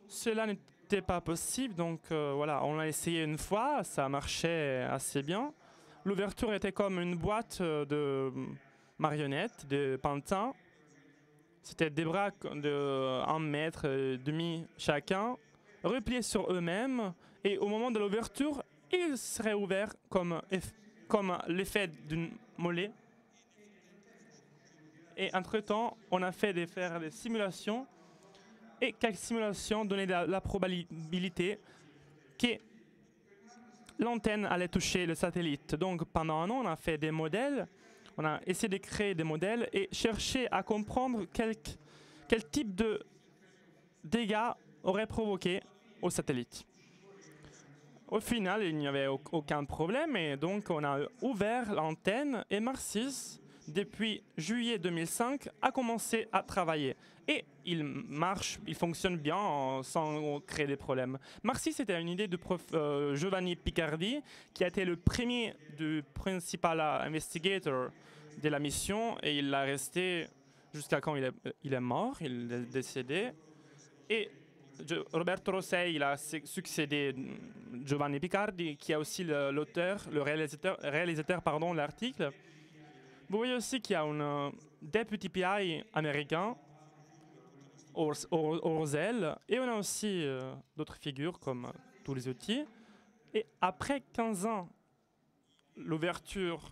cela n'était pas possible. Donc voilà, on l'a essayé une fois, ça marchait assez bien. L'ouverture était comme une boîte de marionnettes, de pantins. C'était des bras de 1,5 mètre chacun, repliés sur eux-mêmes. Et au moment de l'ouverture, ils seraient ouverts comme l'effet d'une mollet. Et entre-temps, on a fait faire des simulations et quelques simulations donnaient la probabilité que l'antenne allait toucher le satellite. Donc pendant un an, on a fait des modèles, on a essayé de créer des modèles et chercher à comprendre quel type de dégâts aurait provoqué au satellite. Au final, il n'y avait aucun problème et donc on a ouvert l'antenne et Mars 6, depuis juillet 2005, a commencé à travailler. Et il marche, il fonctionne bien sans créer des problèmes. Mars 6, c'était une idée du prof Giovanni Picardi, qui a été le premier du principal investigator de la mission et il l'a resté jusqu'à quand il est mort, il est décédé. Et Roberto Rossei, il a succédé Giovanni Picardi, qui est aussi l'auteur, le réalisateur de l'article. Vous voyez aussi qu'il y a un deputy PI américain, Orzel, et on a aussi d'autres figures comme tous les outils. Et après 15 ans, l'ouverture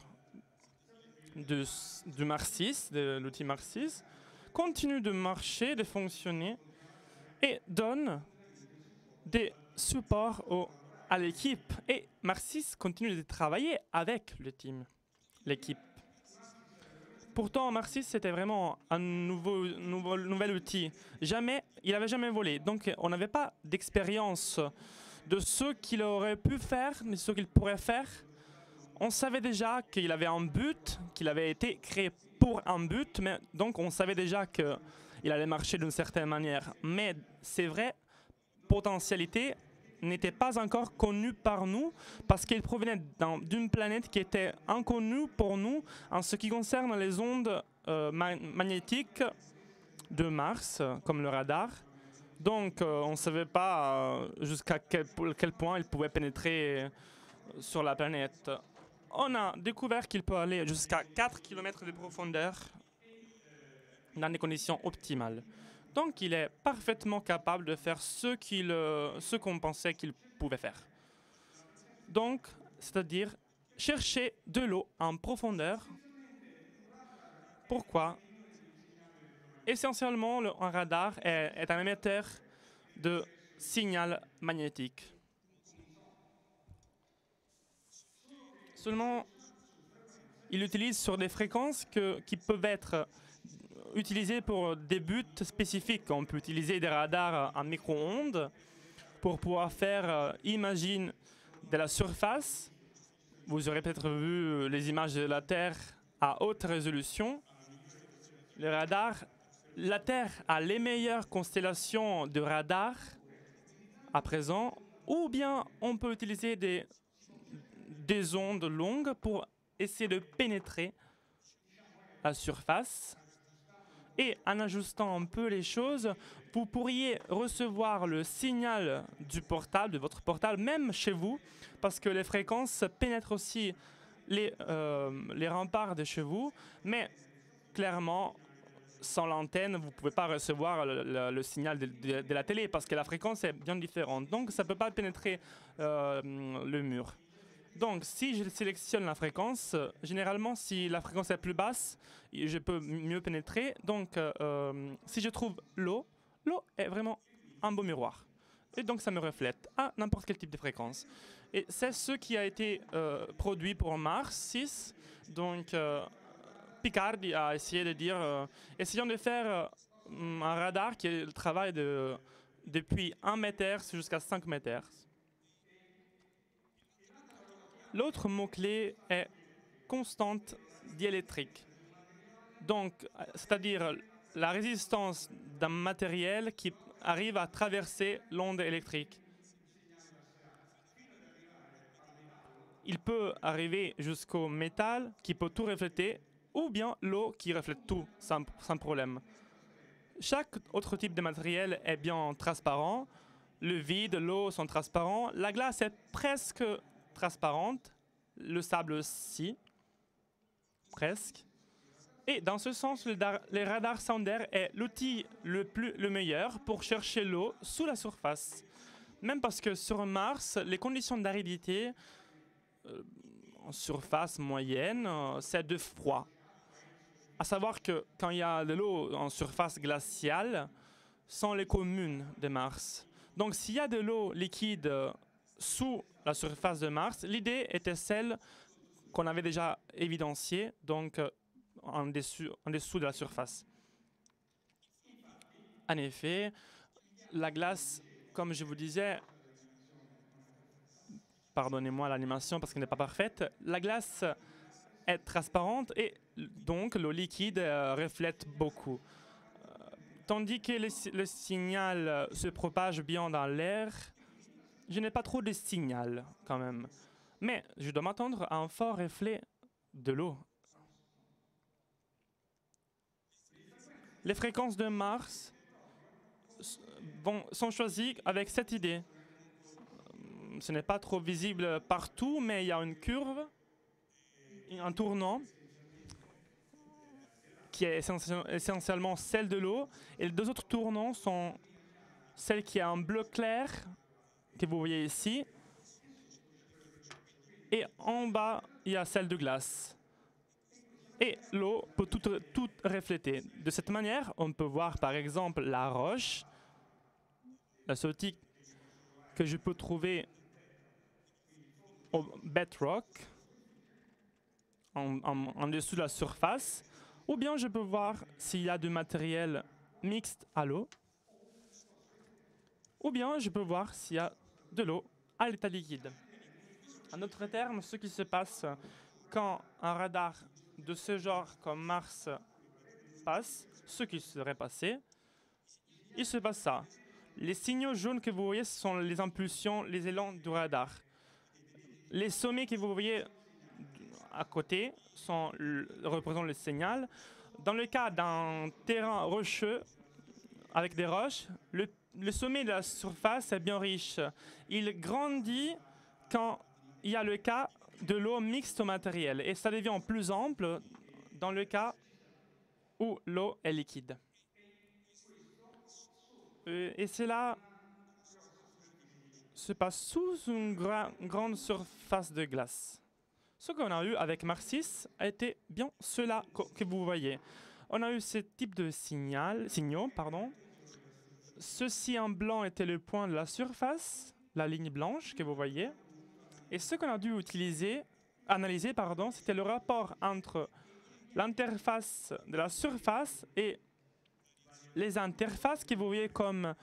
du Mars 6, de l'outil Mars 6, continue de marcher, de fonctionner, et donne des supports à l'équipe. Et Mars 6 continue de travailler avec l'équipe. Pourtant, Mars 6, c'était vraiment un nouvel outil. Il n'avait jamais volé. Donc, on n'avait pas d'expérience de ce qu'il aurait pu faire, mais ce qu'il pourrait faire. On savait déjà qu'il avait un but, qu'il avait été créé pour un but, mais donc on savait déjà qu'il allait marcher d'une certaine manière. Mais c'est vrai, potentialité n'était pas encore connue par nous parce qu'il provenait d'une planète qui était inconnue pour nous en ce qui concerne les ondes magnétiques de Mars, comme le radar. Donc on ne savait pas jusqu'à quel point il pouvait pénétrer sur la planète. On a découvert qu'il peut aller jusqu'à 4 km de profondeur dans des conditions optimales. Donc, il est parfaitement capable de faire ce qu'on pensait qu'il pouvait faire. Donc, c'est-à-dire chercher de l'eau en profondeur. Pourquoi? Essentiellement, un radar est un émetteur de signal magnétique. Seulement, il l'utilise sur des fréquences qui peuvent être utilisées pour des buts spécifiques. On peut utiliser des radars en micro-ondes pour pouvoir faire imagine de la surface. Vous aurez peut-être vu les images de la Terre à haute résolution. Les radars, la Terre a les meilleures constellations de radars à présent, ou bien on peut utiliser des ondes longues pour essayer de pénétrer la surface. Et en ajustant un peu les choses, vous pourriez recevoir le signal du portable, de votre portable, même chez vous, parce que les fréquences pénètrent aussi les remparts de chez vous. Mais clairement, sans l'antenne, vous ne pouvez pas recevoir le signal de la télé, parce que la fréquence est bien différente. Donc, ça ne peut pas pénétrer le mur. Donc, si je sélectionne la fréquence, généralement, si la fréquence est plus basse, je peux mieux pénétrer. Donc, si je trouve l'eau est vraiment un beau miroir. Et donc, ça me reflète à n'importe quel type de fréquence. Et c'est ce qui a été produit pour Mars 6. Donc, Picardi a essayé de dire, essayons de faire un radar qui travaille depuis 1 mètre jusqu'à 5 mètres. L'autre mot-clé est constante diélectrique. Donc, c'est-à-dire la résistance d'un matériel qui arrive à traverser l'onde électrique. Il peut arriver jusqu'au métal qui peut tout refléter, ou bien l'eau qui reflète tout sans problème. Chaque autre type de matériel est bien transparent. Le vide, l'eau sont transparents. La glace est presque transparente, le sable aussi, presque. Et dans ce sens, le radar sondaire est l'outil le meilleur pour chercher l'eau sous la surface. Même parce que sur Mars, les conditions d'aridité en surface moyenne, c'est de froid. À savoir que quand il y a de l'eau en surface glaciale, sont les communes de Mars. Donc s'il y a de l'eau liquide sous la surface de Mars, l'idée était celle qu'on avait déjà évidenciée, donc en dessous de la surface. En effet, la glace, comme je vous disais, pardonnez-moi l'animation parce qu'elle n'est pas parfaite, la glace est transparente et donc l'eau liquide reflète beaucoup. Tandis que le signal se propage bien dans l'air, je n'ai pas trop de signal quand même. Mais je dois m'attendre à un fort reflet de l'eau. Les fréquences de Mars sont choisies avec cette idée. Ce n'est pas trop visible partout, mais il y a une curve, un tournant, qui est essentiellement celle de l'eau. Et les deux autres tournants sont celle qui est en bleu clair, que vous voyez ici. Et en bas, il y a celle de glace. Et l'eau peut tout refléter. De cette manière, on peut voir par exemple la roche, la celtique que je peux trouver au bedrock, en dessous de la surface, ou bien je peux voir s'il y a du matériel mixte à l'eau, ou bien je peux voir s'il y a de l'eau à l'état liquide. En d'autres termes, ce qui se passe quand un radar de ce genre comme Mars passe, ce qui serait passé, il se passe ça. Les signaux jaunes que vous voyez sont les impulsions, les élans du radar. Les sommets que vous voyez à côté représentent le signal. Dans le cas d'un terrain rocheux avec des roches, le sommet de la surface est bien riche. Il grandit quand il y a le cas de l'eau mixte au matériel et ça devient plus ample dans le cas où l'eau est liquide. Et cela se passe sous une grande surface de glace. Ce qu'on a eu avec Mars 6 a été bien cela que vous voyez. On a eu ce type de signaux. Ceci en blanc était le point de la surface, la ligne blanche que vous voyez. Et ce qu'on a dû analyser, c'était le rapport entre l'interface de la surface et les interfaces que vous voyez comme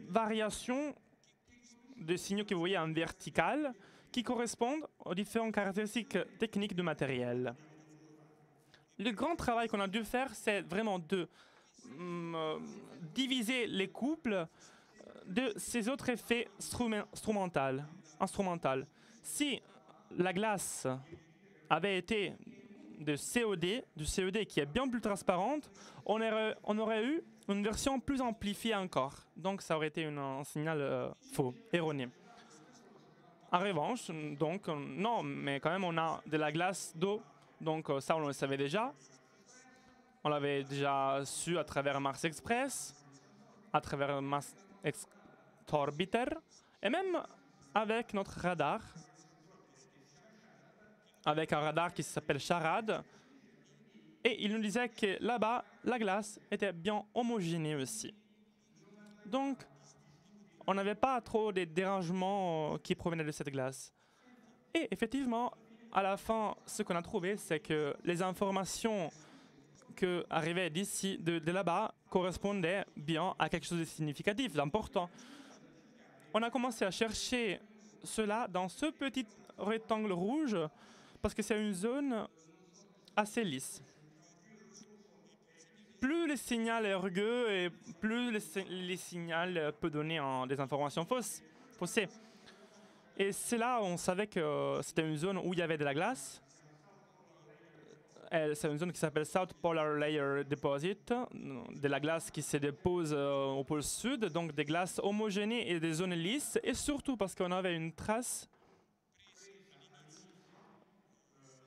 variations de signaux que vous voyez en vertical qui correspondent aux différentes caractéristiques techniques du matériel. Le grand travail qu'on a dû faire, c'est vraiment de diviser les couples de ces autres effets instrumentaux. Si la glace avait été du COD qui est bien plus transparente, on aurait eu une version plus amplifiée encore. Donc ça aurait été un signal faux, erroné. En revanche, donc, non, mais quand même on a de la glace d'eau, donc ça on le savait déjà. On l'avait déjà su à travers Mars Express, à travers Mars Orbiter, et même avec notre radar, avec un radar qui s'appelle Charade. Et il nous disait que là-bas, la glace était bien homogénée aussi. Donc, on n'avait pas trop de dérangements qui provenaient de cette glace. Et effectivement, à la fin, ce qu'on a trouvé, c'est que les informations qui arrivaient d'ici, de là-bas, correspondaient bien à quelque chose de significatif, d'important. On a commencé à chercher cela dans ce petit rectangle rouge, parce que c'est une zone assez lisse. Plus le signal est rugueux et plus le signal peut donner des informations faussées. Et c'est là où on savait que c'était une zone où il y avait de la glace. C'est une zone qui s'appelle South Polar Layer Deposit, de la glace qui se dépose au pôle sud, donc des glaces homogénées et des zones lisses, et surtout parce qu'on avait une trace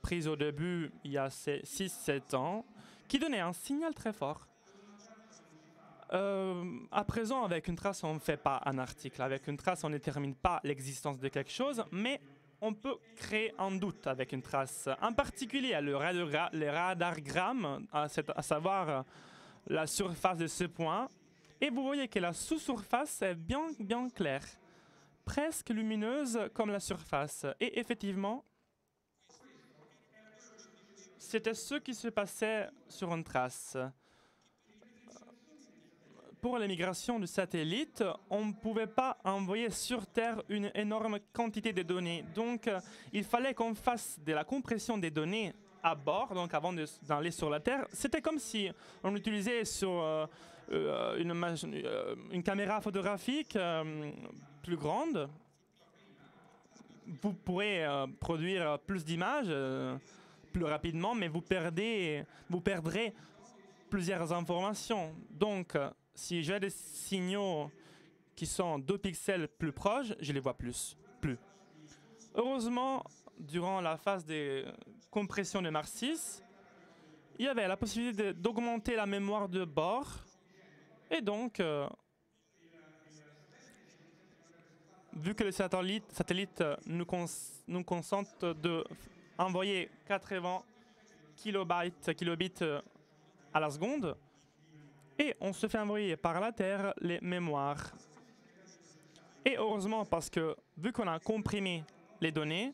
prise au début, il y a 6-7 ans, qui donnait un signal très fort. À présent, avec une trace, on ne fait pas un article. Avec une trace, on ne détermine pas l'existence de quelque chose, mais on peut créer un doute avec une trace. En particulier, le radargramme, à savoir la surface de ce point, Et vous voyez que la sous-surface est bien claire, presque lumineuse comme la surface. Et effectivement, c'était ce qui se passait sur une trace. Pour l'émigration du satellite, on ne pouvait pas envoyer sur Terre une énorme quantité de données. Donc, il fallait qu'on fasse de la compression des données à bord, donc avant d'aller sur la Terre. C'était comme si on utilisait sur une caméra photographique plus grande. Vous pourrez produire plus d'images plus rapidement, mais vous perdrez plusieurs informations. Donc, si j'ai des signaux qui sont 2 pixels plus proches, je les vois plus. Heureusement, durant la phase de compression de Mars 6, il y avait la possibilité d'augmenter la mémoire de bord. Et donc, vu que le satellite nous consente d'envoyer 80 kilobits à la seconde, et on se fait envoyer par la Terre les mémoires. Et heureusement, parce que vu qu'on a comprimé les données,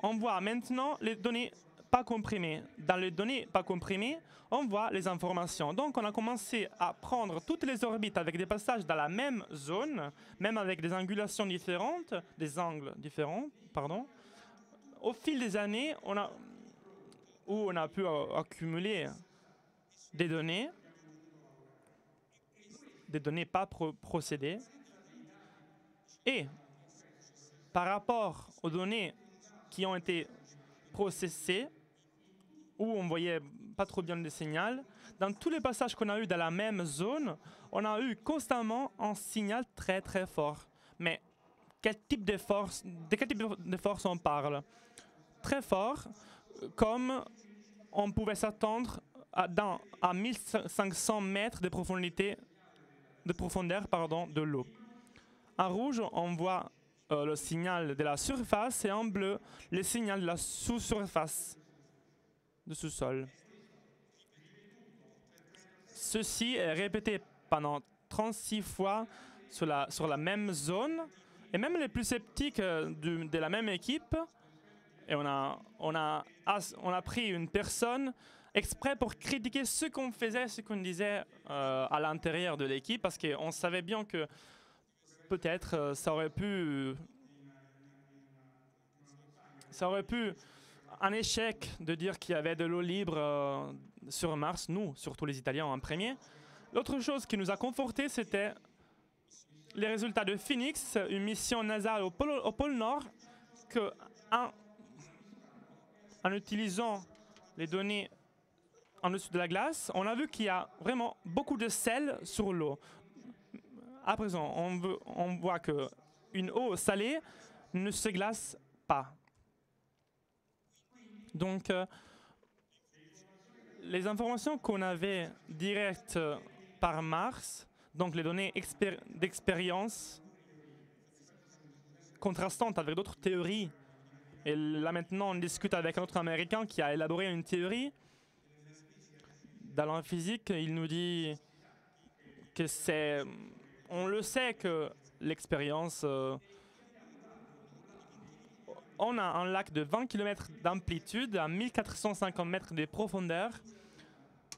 on voit maintenant les données pas comprimées. Dans les données pas comprimées, on voit les informations. Donc on a commencé à prendre toutes les orbites avec des passages dans la même zone, même avec des angulations différentes, des angles différents, pardon. Au fil des années, on a pu accumuler des données pas procédées. Et par rapport aux données qui ont été processées, où on voyait pas trop bien le signal, dans tous les passages qu'on a eu dans la même zone, on a eu constamment un signal très très fort. Mais de quel type de force on parle? Très fort, comme on pouvait s'attendre à 1500 mètres de profondeur de l'eau. En rouge, on voit le signal de la surface et en bleu, le signal de la sous-surface du sous-sol. Ceci est répété pendant 36 fois sur la même zone. Et même les plus sceptiques de la même équipe, et on a pris une personne exprès pour critiquer ce qu'on faisait, ce qu'on disait à l'intérieur de l'équipe, parce qu'on savait bien que peut-être ça aurait pu un échec de dire qu'il y avait de l'eau libre sur Mars, nous, surtout les Italiens en premier. L'autre chose qui nous a confortés, c'était les résultats de Phoenix, une mission NASA au pôle Nord, en utilisant les données en dessous de la glace, on a vu qu'il y a vraiment beaucoup de sel sur l'eau. À présent, on voit qu'une eau salée ne se glace pas. Donc, les informations qu'on avait directes par Mars, donc les données d'expérience contrastantes avec d'autres théories, et là maintenant on discute avec un autre Américain qui a élaboré une théorie. Dans la physique, il nous dit que on le sait que l'expérience... on a un lac de 20 km d'amplitude à 1450 mètres de profondeur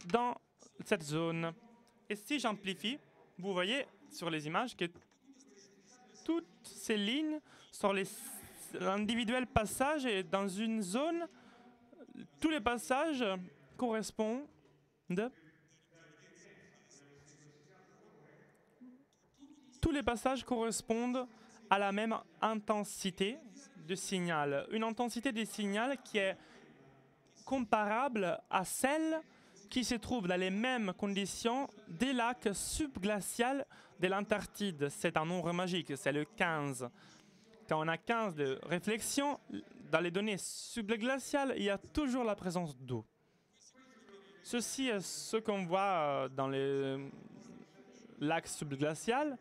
dans cette zone. Et si j'amplifie, vous voyez sur les images que toutes ces lignes sur l'individuel passage et dans une zone, tous les passages correspondent à la même intensité de signal. Une intensité de signal qui est comparable à celle qui se trouve dans les mêmes conditions des lacs subglaciaux de l'Antarctique. C'est un nombre magique, c'est le 15. Quand on a 15 de réflexion, dans les données subglaciales, il y a toujours la présence d'eau. Ceci est ce qu'on voit dans les lacs subglaciaux.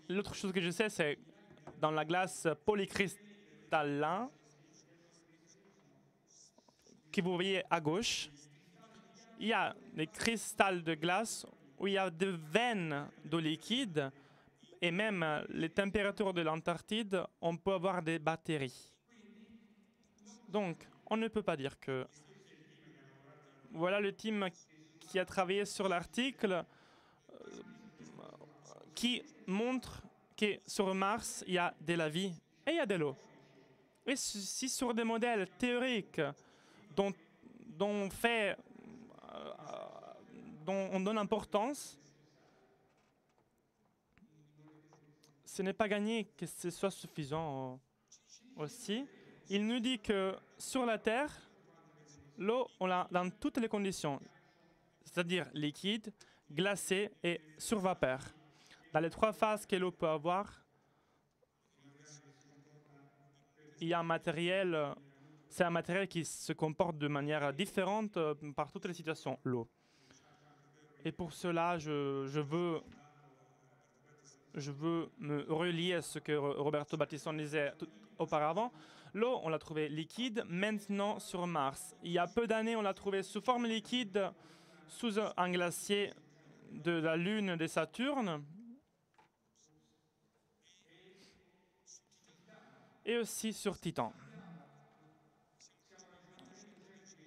L'autre chose que je sais, c'est dans la glace polycristalline que vous voyez à gauche, il y a des cristals de glace où il y a des veines d'eau liquide et même les températures de l'Antarctique, on peut avoir des bactéries. Donc, on ne peut pas dire que... Voilà le team qui a travaillé sur l'article qui montre que sur Mars, il y a de la vie et il y a de l'eau. Et si sur des modèles théoriques dont on donne importance, ce n'est pas gagné que ce soit suffisant aussi. Il nous dit que sur la Terre, l'eau, on l'a dans toutes les conditions, c'est-à-dire liquide, glacé et sur vapeur. Dans les 3 phases que l'eau peut avoir, il y a un matériel, c'est un matériel qui se comporte de manière différente par toutes les situations, l'eau. Et pour cela, je veux me relier à ce que Roberto Battiston disait auparavant. L'eau, on l'a trouvée liquide, maintenant sur Mars. Il y a peu d'années, on l'a trouvée sous forme liquide sous un glacier de la Lune de Saturne. Et aussi sur Titan.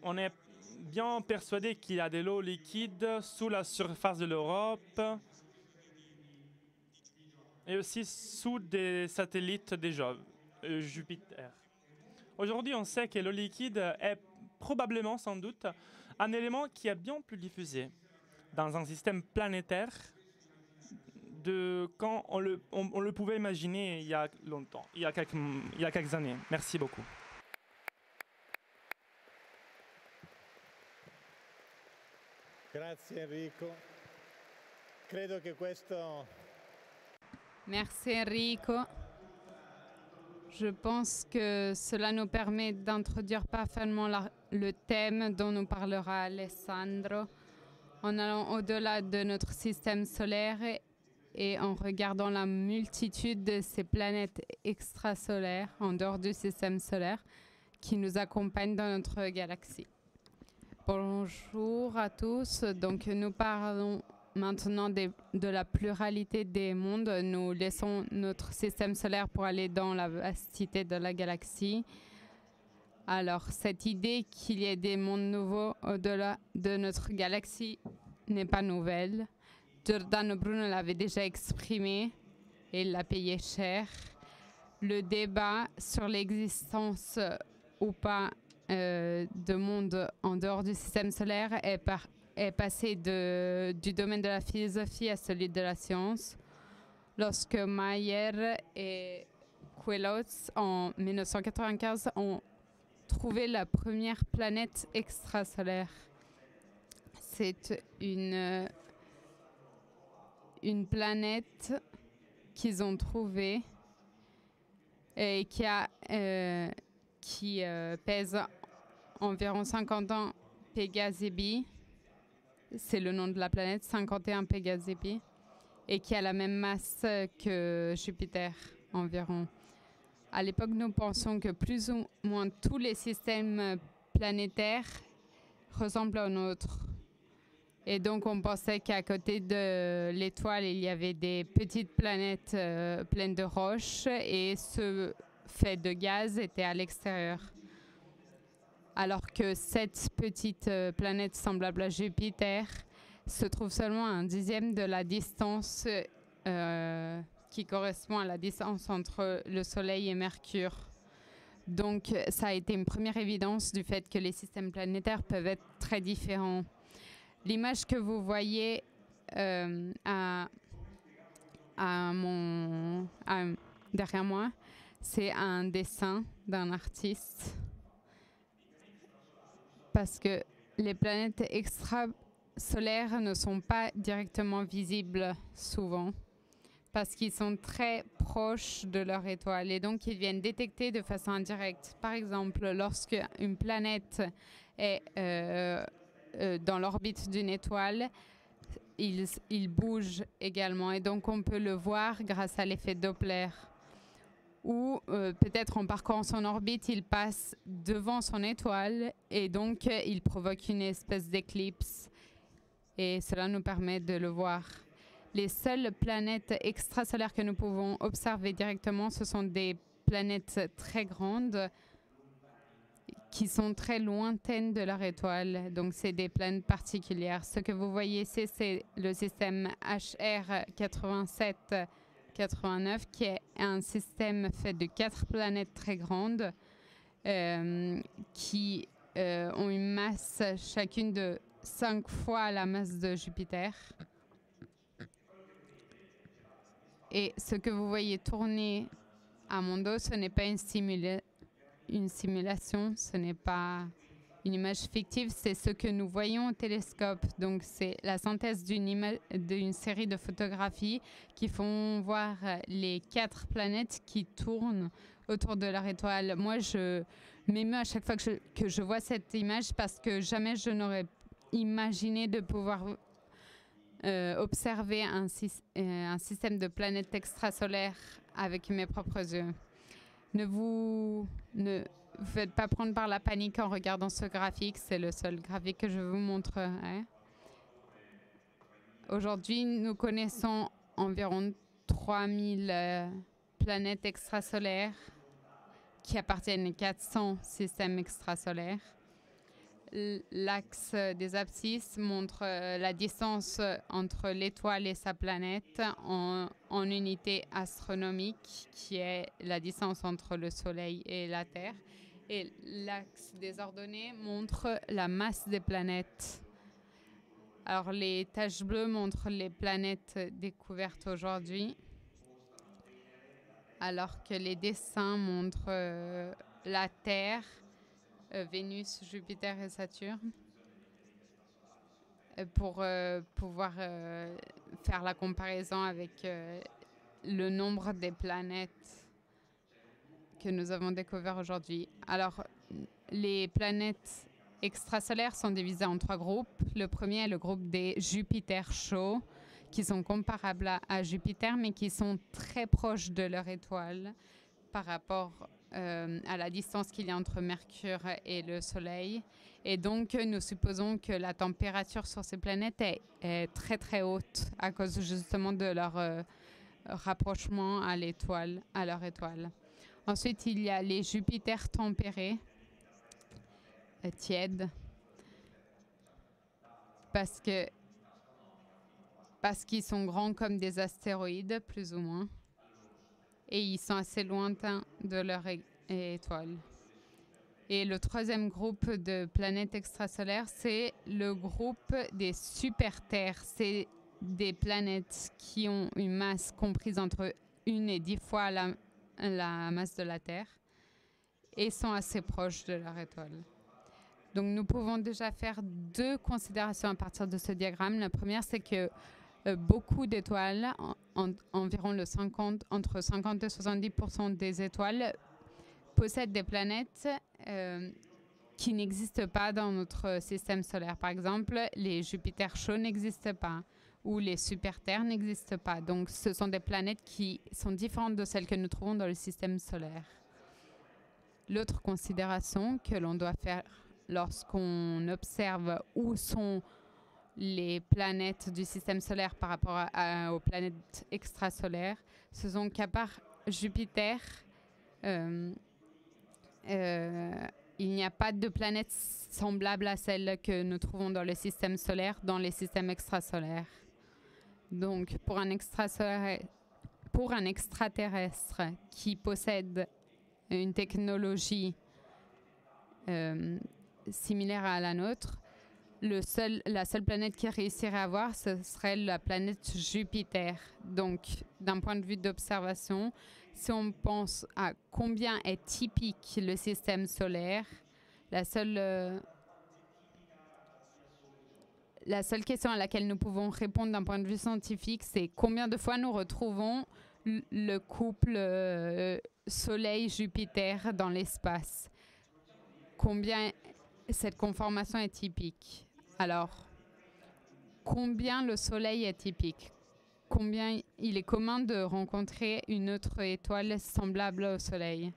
On est bien persuadé qu'il y a de l'eau liquide sous la surface de l'Europe et aussi sous des satellites de Jupiter. Aujourd'hui, on sait que l'eau liquide est probablement, sans doute, un élément qui est bien plus diffusé dans un système planétaire de quand on le pouvait imaginer il y a longtemps, il y a quelques années. Merci beaucoup. Grazie Enrico. Credo che questo... Merci Enrico. Je pense que cela nous permet d'introduire parfaitement le thème dont nous parlera Alessandro en allant au-delà de notre système solaire et en regardant la multitude de ces planètes extrasolaires en dehors du système solaire qui nous accompagnent dans notre galaxie. Bonjour à tous. Donc nous parlons maintenant de la pluralité des mondes. Nous laissons notre système solaire pour aller dans la vastité de la galaxie. Alors, cette idée qu'il y ait des mondes nouveaux au-delà de notre galaxie n'est pas nouvelle. Giordano Bruno l'avait déjà exprimé et il l'a payé cher. Le débat sur l'existence ou pas de mondes en dehors du système solaire est passé du domaine de la philosophie à celui de la science. Lorsque Mayer et Queloz, en 1995, ont trouvé la première planète extrasolaire. C'est une planète qu'ils ont trouvée et qui pèse environ 50 ans Pégase b. C'est le nom de la planète, 51 Pégase b, et qui a la même masse que Jupiter environ. À l'époque, nous pensons que plus ou moins tous les systèmes planétaires ressemblent au nôtre. Et donc, on pensait qu'à côté de l'étoile, il y avait des petites planètes pleines de roches et ce fait de gaz était à l'extérieur. Alors que cette petite planète semblable à Jupiter se trouve seulement à 1/10 de la distance qui correspond à la distance entre le Soleil et Mercure. Donc, ça a été une première évidence du fait que les systèmes planétaires peuvent être très différents. L'image que vous voyez derrière moi, c'est un dessin d'un artiste. Parce que les planètes extrasolaires ne sont pas directement visibles souvent, parce qu'ils sont très proches de leur étoile et donc ils viennent détecter de façon indirecte. Par exemple, lorsque une planète est dans l'orbite d'une étoile, il bouge également et donc on peut le voir grâce à l'effet Doppler. ou peut-être en parcourant son orbite, il passe devant son étoile et donc il provoque une espèce d'éclipse et cela nous permet de le voir. Les seules planètes extrasolaires que nous pouvons observer directement, ce sont des planètes très grandes qui sont très lointaines de leur étoile. Donc, c'est des planètes particulières. Ce que vous voyez ici, c'est le système HR 8789, qui est un système fait de 4 planètes très grandes qui ont une masse chacune de 5 fois la masse de Jupiter. Et ce que vous voyez tourner à mon dos, ce n'est pas une simulation, ce n'est pas une image fictive, c'est ce que nous voyons au télescope. Donc, c'est la synthèse d'une série de photographies qui font voir les 4 planètes qui tournent autour de leur étoile. Moi, je m'émeus à chaque fois que je vois cette image parce que jamais je n'aurais imaginé de pouvoir observer un système de planètes extrasolaires avec mes propres yeux. Ne vous faites pas prendre par la panique en regardant ce graphique. C'est le seul graphique que je vous montrerai. Aujourd'hui, nous connaissons environ 3000 planètes extrasolaires qui appartiennent à 400 systèmes extrasolaires. L'axe des abscisses montre la distance entre l'étoile et sa planète en unité astronomique, qui est la distance entre le Soleil et la Terre. Et l'axe des ordonnées montre la masse des planètes. Alors, les taches bleues montrent les planètes découvertes aujourd'hui, alors que les dessins montrent la Terre, Vénus, Jupiter et Saturne, pour pouvoir faire la comparaison avec le nombre des planètes que nous avons découvertes aujourd'hui. Alors, les planètes extrasolaires sont divisées en 3 groupes. Le premier est le groupe des Jupiter chauds, qui sont comparables à Jupiter, mais qui sont très proches de leur étoile par rapport à la distance qu'il y a entre Mercure et le Soleil. Et donc, nous supposons que la température sur ces planètes est très, très haute à cause justement de leur rapprochement à leur étoile. Ensuite, il y a les Jupiters tempérés, tièdes, parce qu'ils sont grands comme des astéroïdes, plus ou moins, et ils sont assez lointains de leur étoile. Et le troisième groupe de planètes extrasolaires, c'est le groupe des super-terres. C'est des planètes qui ont une masse comprise entre 1 et 10 fois la masse de la Terre et sont assez proches de leur étoile. Donc, nous pouvons déjà faire 2 considérations à partir de ce diagramme. La première, c'est que beaucoup d'étoiles, environ entre 50 et 70% des étoiles, possèdent des planètes qui n'existent pas dans notre système solaire. Par exemple, les Jupiters chauds n'existent pas ou les super-terres n'existent pas. Donc, ce sont des planètes qui sont différentes de celles que nous trouvons dans le système solaire. L'autre considération que l'on doit faire lorsqu'on observe où sont les planètes du système solaire par rapport aux planètes extrasolaires, ce sont qu'à part Jupiter, il n'y a pas de planètes semblables à celles que nous trouvons dans le système solaire, dans les systèmes extrasolaires. Donc, pour un extraterrestre qui possède une technologie similaire à la nôtre, la seule planète qu'il réussirait à voir, ce serait la planète Jupiter. Donc, d'un point de vue d'observation, si on pense à combien est typique le système solaire, la seule question à laquelle nous pouvons répondre d'un point de vue scientifique, c'est combien de fois nous retrouvons le couple Soleil-Jupiter dans l'espace. Combien cette conformation est typique. Alors, combien le Soleil est typique? combien il est commun de rencontrer une autre étoile semblable au Soleil.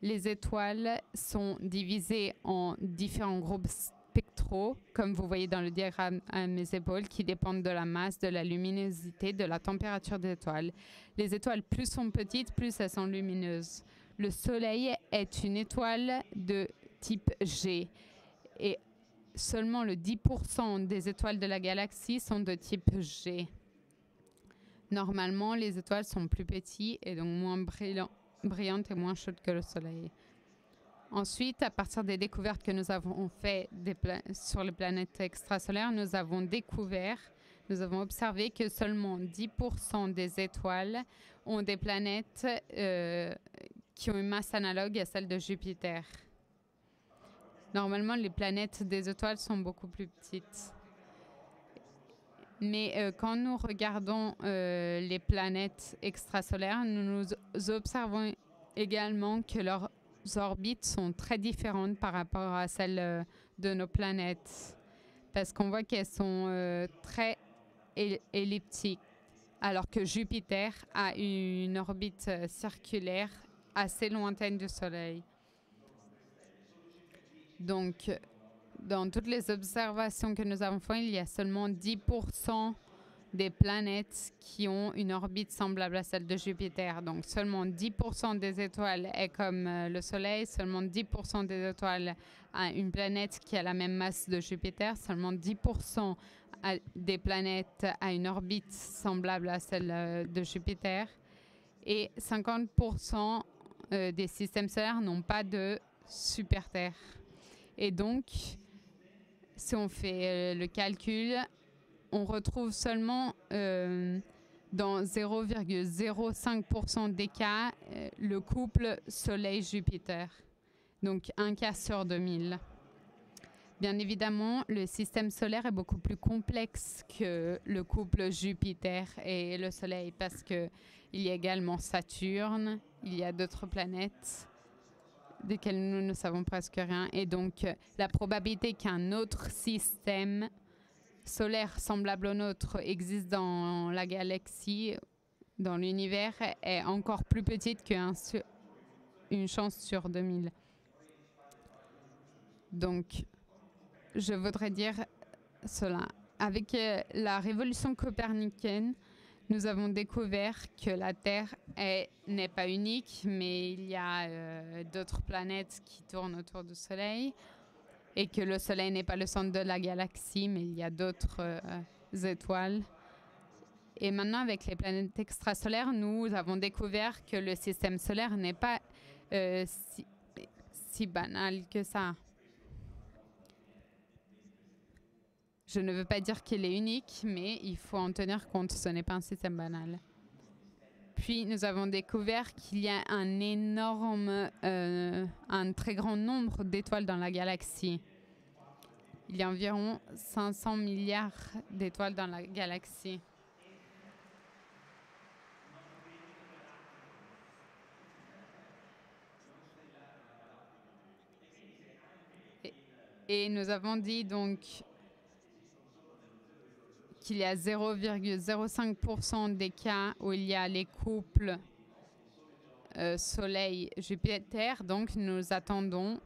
Les étoiles sont divisées en différents groupes spectraux, comme vous voyez dans le diagramme à mes épaules, qui dépendent de la masse, de la luminosité, de la température des étoiles. Les étoiles, plus sont petites, plus elles sont lumineuses. Le Soleil est une étoile de type G et seulement le 10% des étoiles de la galaxie sont de type G. Normalement, les étoiles sont plus petites et donc moins brillantes et moins chaudes que le Soleil. Ensuite, à partir des découvertes que nous avons faites sur les planètes extrasolaires, nous avons observé que seulement 10% des étoiles ont des planètes qui ont une masse analogue à celle de Jupiter. Normalement, les planètes des étoiles sont beaucoup plus petites. Mais quand nous regardons les planètes extrasolaires, nous observons également que leurs orbites sont très différentes par rapport à celles de nos planètes. Parce qu'on voit qu'elles sont très elliptiques, alors que Jupiter a une orbite circulaire assez lointaine du Soleil. Donc, dans toutes les observations que nous avons faites, il y a seulement 10% des planètes qui ont une orbite semblable à celle de Jupiter. Donc, seulement 10% des étoiles est comme le Soleil, seulement 10% des étoiles a une planète qui a la même masse de Jupiter, seulement 10% des planètes a une orbite semblable à celle de Jupiter et 50% des systèmes solaires n'ont pas de super-Terre. Et donc, si on fait le calcul, on retrouve seulement dans 0,05% des cas le couple Soleil-Jupiter, donc un cas sur 2000. Bien évidemment, le système solaire est beaucoup plus complexe que le couple Jupiter et le Soleil parce qu'il y a également Saturne, il y a d'autres planètes desquelles nous ne savons presque rien. Et donc, la probabilité qu'un autre système solaire semblable au nôtre existe dans la galaxie, dans l'univers, est encore plus petite qu'une chance sur 2000. Donc, je voudrais dire cela. Avec la révolution copernicienne, nous avons découvert que la Terre n'est pas unique, mais il y a d'autres planètes qui tournent autour du Soleil et que le Soleil n'est pas le centre de la galaxie, mais il y a d'autres étoiles. Et maintenant, avec les planètes extrasolaires, nous avons découvert que le système solaire n'est pas si banal que ça. Je ne veux pas dire qu'il est unique, mais il faut en tenir compte, ce n'est pas un système banal. Puis, nous avons découvert qu'il y a un très grand nombre d'étoiles dans la galaxie. Il y a environ 500 milliards d'étoiles dans la galaxie. Et nous avons dit donc qu'il y a 0,05% des cas où il y a les couples Soleil-Jupiter. Donc, nous attendons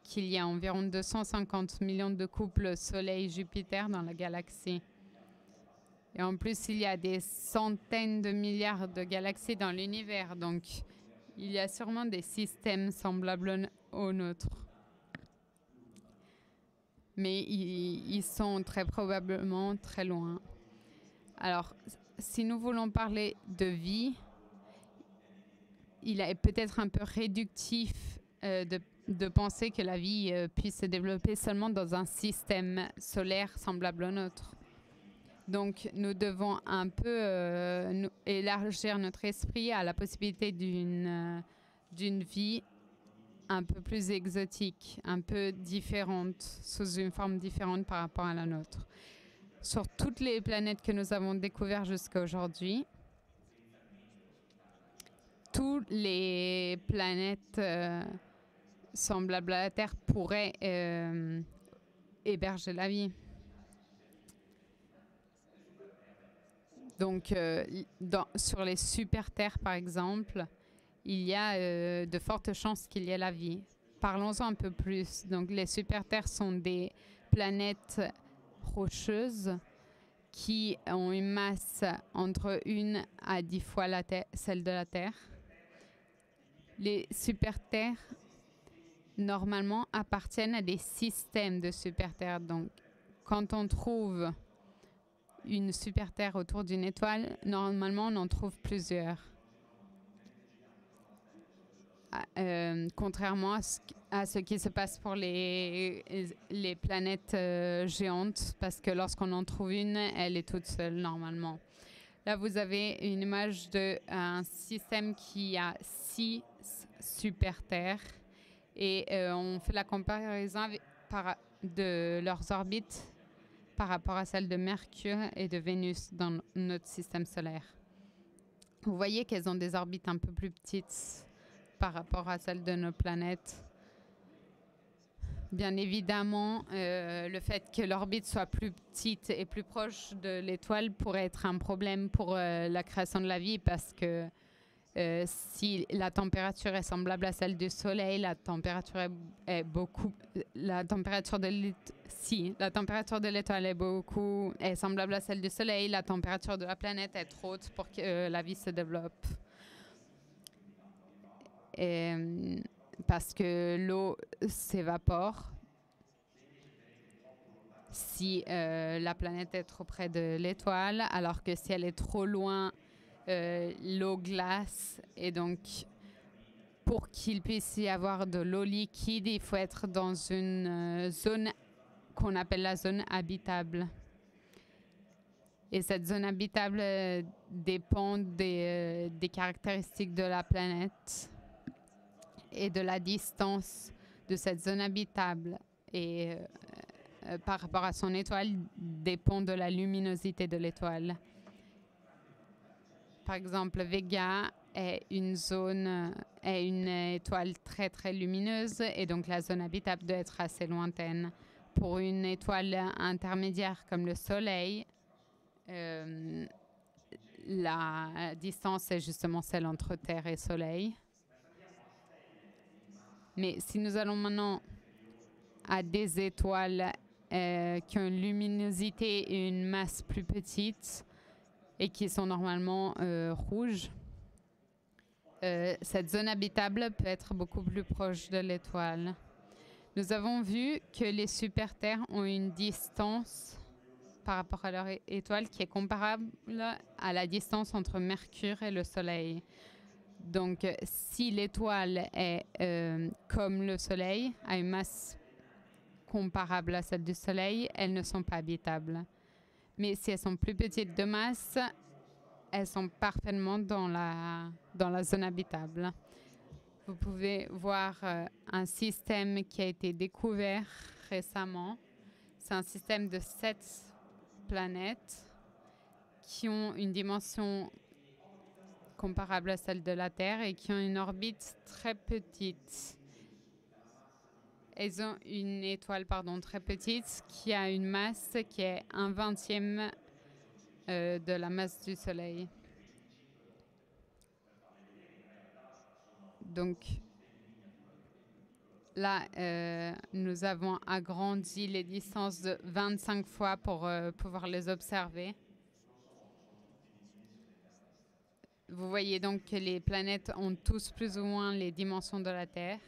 qu'il y a environ 250 millions de couples Soleil-Jupiter dans la galaxie. Et en plus, il y a des centaines de milliards de galaxies dans l'univers. Donc, il y a sûrement des systèmes semblables aux nôtres. Mais ils sont très probablement très loin. Alors, si nous voulons parler de vie, il est peut-être un peu réductif de penser que la vie puisse se développer seulement dans un système solaire semblable au nôtre. Donc, nous devons un peu élargir notre esprit à la possibilité d'une vie un peu plus exotique, un peu différente, sous une forme différente par rapport à la nôtre. Sur toutes les planètes que nous avons découvertes jusqu'à aujourd'hui, toutes les planètes semblables à la Terre pourraient héberger la vie. Donc, sur les super-terres, par exemple, il y a de fortes chances qu'il y ait la vie. Parlons-en un peu plus. Donc, les super-terres sont des planètes rocheuses qui ont une masse entre 1 à 10 fois celle de la Terre. Les super-terres, normalement, appartiennent à des systèmes de super-terres. Donc, quand on trouve une super-terre autour d'une étoile, normalement, on en trouve plusieurs. Contrairement à ce qui se passe pour les planètes géantes, parce que lorsqu'on en trouve une, elle est toute seule normalement. Là, vous avez une image d'un système qui a 6 super-terres et on fait la comparaison de leurs orbites par rapport à celles de Mercure et de Vénus dans notre système solaire. Vous voyez qu'elles ont des orbites un peu plus petites par rapport à celles de nos planètes. Bien évidemment, le fait que l'orbite soit plus petite et plus proche de l'étoile pourrait être un problème pour la création de la vie, parce que si la température est semblable à celle du Soleil, la température de l'étoile est semblable à celle du Soleil, la température de la planète est trop haute pour que la vie se développe. Parce que l'eau s'évapore si la planète est trop près de l'étoile, alors que si elle est trop loin, l'eau glace. Et donc, pour qu'il puisse y avoir de l'eau liquide, il faut être dans une zone qu'on appelle la zone habitable. Et cette zone habitable dépend des caractéristiques de la planète et de la distance de cette zone habitable. Et par rapport à son étoile, dépend de la luminosité de l'étoile. Par exemple, Vega est une étoile très très lumineuse, et donc la zone habitable doit être assez lointaine. Pour une étoile intermédiaire comme le Soleil, la distance est justement celle entre Terre et Soleil. Mais si nous allons maintenant à des étoiles qui ont une luminosité et une masse plus petite et qui sont normalement rouges, cette zone habitable peut être beaucoup plus proche de l'étoile. Nous avons vu que les super-terres ont une distance par rapport à leur étoile qui est comparable à la distance entre Mercure et le Soleil. Donc, si l'étoile est comme le Soleil, a une masse comparable à celle du Soleil, elles ne sont pas habitables. Mais si elles sont plus petites de masse, elles sont parfaitement dans la zone habitable. Vous pouvez voir un système qui a été découvert récemment. C'est un système de 7 planètes qui ont une dimension comparable à celle de la Terre et qui ont une orbite très petite. Elles ont une étoile très petite qui a une masse qui est 1/20 de la masse du Soleil. Donc là, nous avons agrandi les distances de 25 fois pour pouvoir les observer. Vous voyez donc que les planètes ont tous plus ou moins les dimensions de la Terre.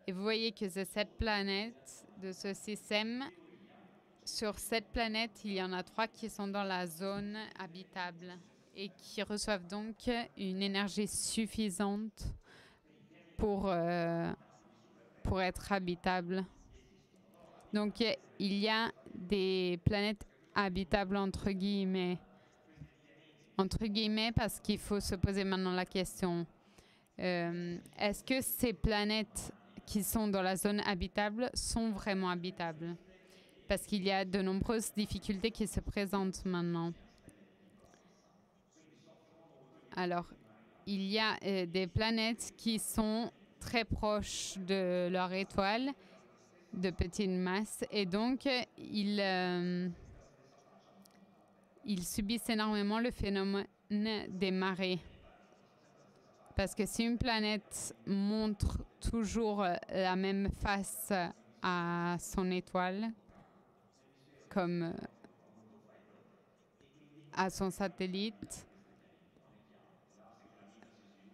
Et vous voyez que ces 7 planètes de ce système, sur 7 planètes, il y en a 3 qui sont dans la zone habitable et qui reçoivent donc une énergie suffisante pour être habitables. Donc, il y a des planètes habitables entre guillemets parce qu'il faut se poser maintenant la question, est-ce que ces planètes qui sont dans la zone habitable sont vraiment habitables? Parce qu'il y a de nombreuses difficultés qui se présentent maintenant. Alors, il y a des planètes qui sont très proches de leur étoile, de petite masse, et donc il ils subissent énormément le phénomène des marées. Parce que si une planète montre toujours la même face à son étoile, comme à son satellite,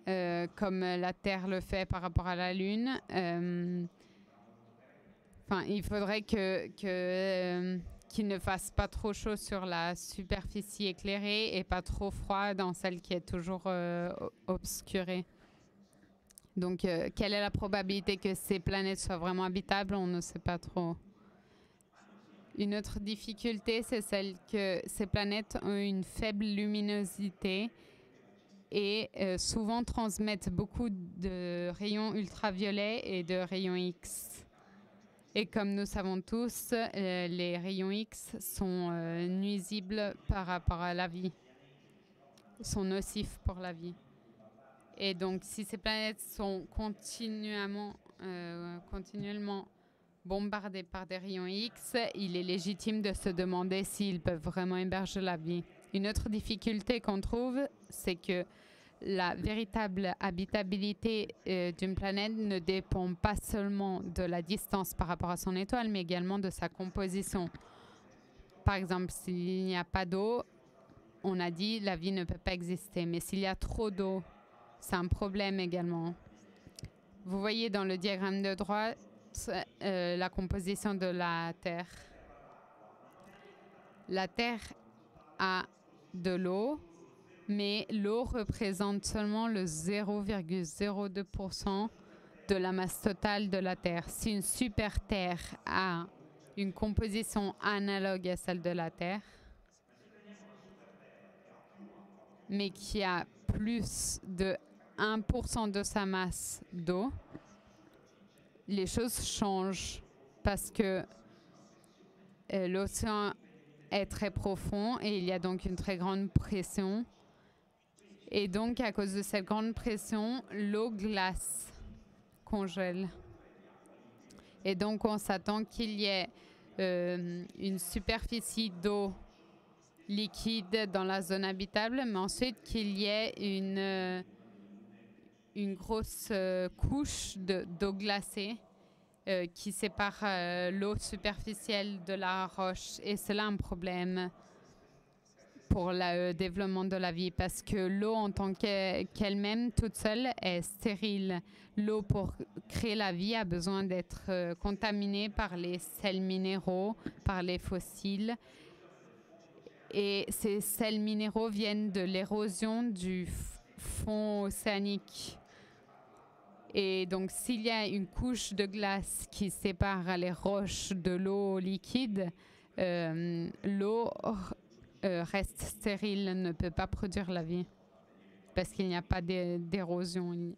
comme la Terre le fait par rapport à la Lune, il faudrait qu'il ne fasse pas trop chaud sur la superficie éclairée et pas trop froid dans celle qui est toujours obscurée. Donc, quelle est la probabilité que ces planètes soient vraiment habitables? On ne sait pas trop. Une autre difficulté, c'est celle que ces planètes ont une faible luminosité et souvent transmettent beaucoup de rayons ultraviolets et de rayons X. Et comme nous savons tous, les rayons X sont nuisibles par rapport à la vie, sont nocifs pour la vie. Et donc, si ces planètes sont continuellement bombardées par des rayons X, il est légitime de se demander s'ils peuvent vraiment héberger la vie. Une autre difficulté qu'on trouve, c'est que la véritable habitabilité d'une planète ne dépend pas seulement de la distance par rapport à son étoile, mais également de sa composition. Par exemple, s'il n'y a pas d'eau, on a dit la vie ne peut pas exister. Mais s'il y a trop d'eau, c'est un problème également. Vous voyez dans le diagramme de droite la composition de la Terre. La Terre a de l'eau, mais l'eau représente seulement le 0,02% de la masse totale de la Terre. Si une super Terre a une composition analogue à celle de la Terre, mais qui a plus de 1% de sa masse d'eau, les choses changent parce que l'océan est très profond et il y a donc une très grande pression. Et donc, à cause de cette grande pression, l'eau glace, congèle. Et donc, on s'attend qu'il y ait une superficie d'eau liquide dans la zone habitable, mais ensuite qu'il y ait une grosse couche d'eau glacée qui sépare l'eau superficielle de la roche. Et c'est là un problème pour le développement de la vie, parce que l'eau en tant qu'elle-même, toute seule, est stérile. L'eau, pour créer la vie, a besoin d'être contaminée par les sels minéraux, par les fossiles. Et ces sels minéraux viennent de l'érosion du fond océanique. Et donc, s'il y a une couche de glace qui sépare les roches de l'eau liquide, l'eau reste stérile, ne peut pas produire la vie parce qu'il n'y a pas d'érosion.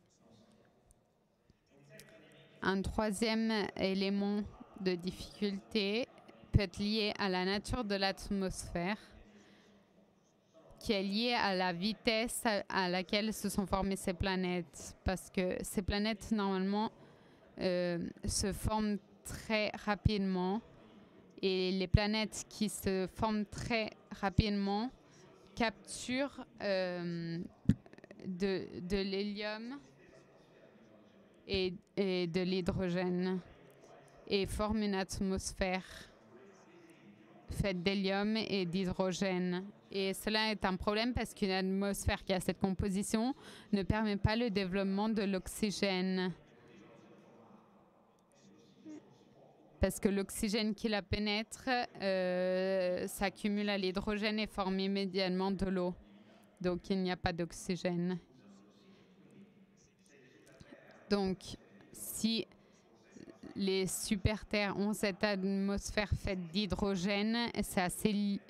Un troisième élément de difficulté peut être lié à la nature de l'atmosphère, qui est liée à la vitesse à laquelle se sont formées ces planètes. Parce que ces planètes, normalement, se forment très rapidement. Et les planètes qui se forment très rapidement capturent de l'hélium et de l'hydrogène et forment une atmosphère faite d'hélium et d'hydrogène. Et cela est un problème parce qu'une atmosphère qui a cette composition ne permet pas le développement de l'oxygène. Parce que l'oxygène qui la pénètre s'accumule à l'hydrogène et forme immédiatement de l'eau. Donc il n'y a pas d'oxygène. Donc si les super-terres ont cette atmosphère faite d'hydrogène, c'est assez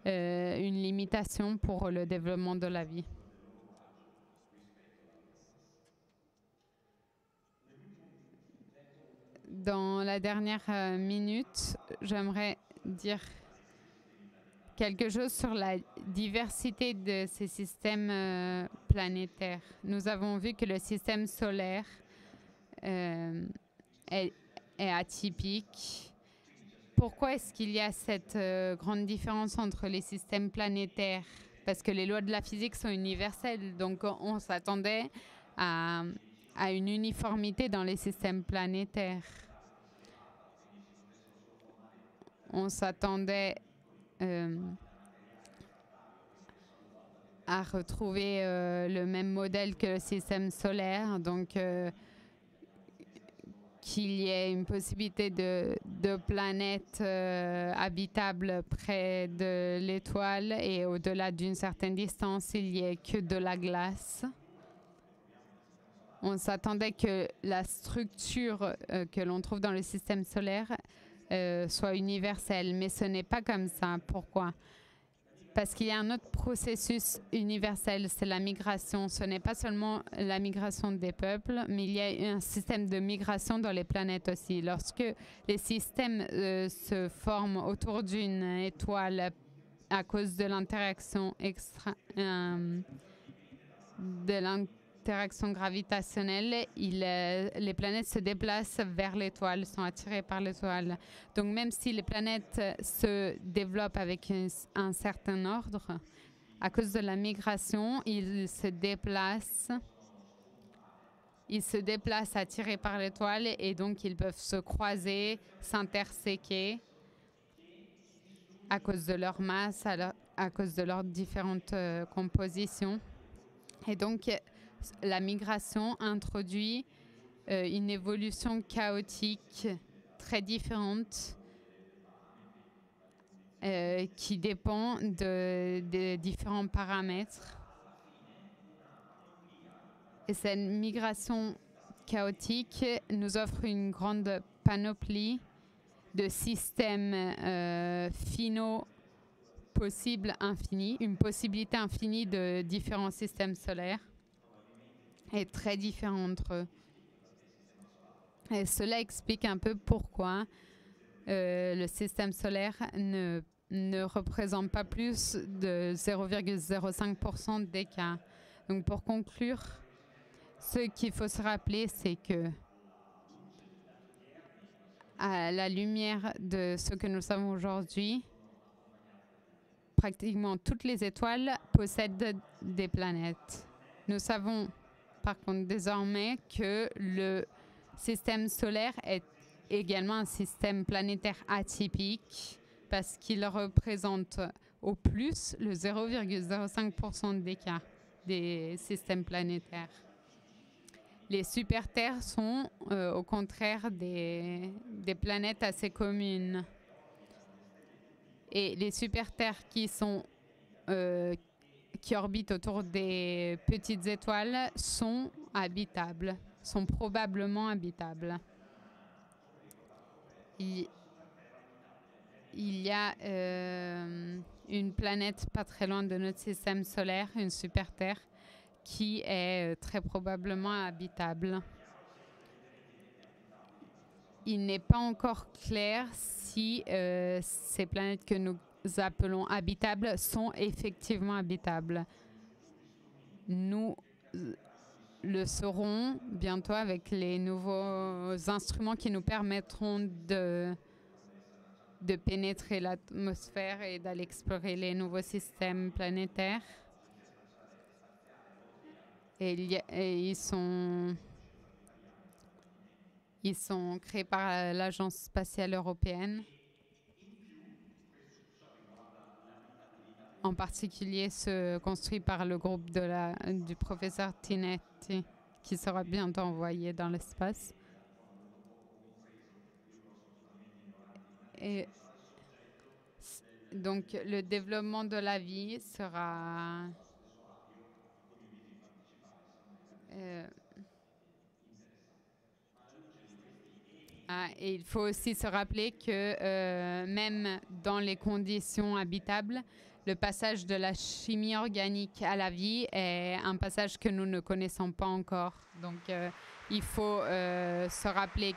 une limitation pour le développement de la vie. Dans la dernière minute, j'aimerais dire quelque chose sur la diversité de ces systèmes planétaires. Nous avons vu que le système solaire est atypique pourquoi est-ce qu'il y a cette grande différence entre les systèmes planétaires? Parce que les lois de la physique sont universelles, donc on s'attendait à une uniformité dans les systèmes planétaires. On s'attendait à retrouver le même modèle que le système solaire, donc qu'il y ait une possibilité de planètes habitables près de l'étoile et au-delà d'une certaine distance, il n'y ait que de la glace. On s'attendait que la structure que l'on trouve dans le système solaire soit universelle, mais ce n'est pas comme ça. Pourquoi ? Parce qu'il y a un autre processus universel, c'est la migration. Ce n'est pas seulement la migration des peuples, mais il y a un système de migration dans les planètes aussi. Lorsque les systèmes se forment autour d'une étoile à cause de l'interaction gravitationnelle, les planètes se déplacent vers l'étoile, sont attirées par l'étoile. Donc même si les planètes se développent avec un certain ordre, à cause de la migration, ils se déplacent attirés par l'étoile et donc ils peuvent se croiser, s'interséquer à cause de leur masse, à cause de leurs différentes compositions. Et donc, la migration introduit une évolution chaotique très différente qui dépend de différents paramètres. Et cette migration chaotique nous offre une grande panoplie de systèmes finaux possibles infinis, une possibilité infinie de différents systèmes solaires et très différents entre eux. Et cela explique un peu pourquoi le système solaire ne représente pas plus de 0,05% d'écart. Donc pour conclure, ce qu'il faut se rappeler, c'est que à la lumière de ce que nous savons aujourd'hui, pratiquement toutes les étoiles possèdent des planètes. Nous savons par contre désormais que le système solaire est également un système planétaire atypique parce qu'il représente au plus le 0,05% d'écart des systèmes planétaires. Les super-terres sont au contraire des planètes assez communes. Et les super-terres qui orbitent autour des petites étoiles sont habitables, sont probablement habitables. Il y a une planète pas très loin de notre système solaire, une super-terre, qui est très probablement habitable. Il n'est pas encore clair si ces planètes que nous appelons habitables sont effectivement habitables. Nous le saurons bientôt avec les nouveaux instruments qui nous permettront de pénétrer l'atmosphère et d'aller explorer les nouveaux systèmes planétaires. Et ils sont créés par l'Agence spatiale européenne. En particulier ceux construits par le groupe du professeur Tinetti, qui sera bientôt envoyé dans l'espace. Et donc le développement de la vie sera et il faut aussi se rappeler que même dans les conditions habitables, le passage de la chimie organique à la vie est un passage que nous ne connaissons pas encore. Donc il faut se rappeler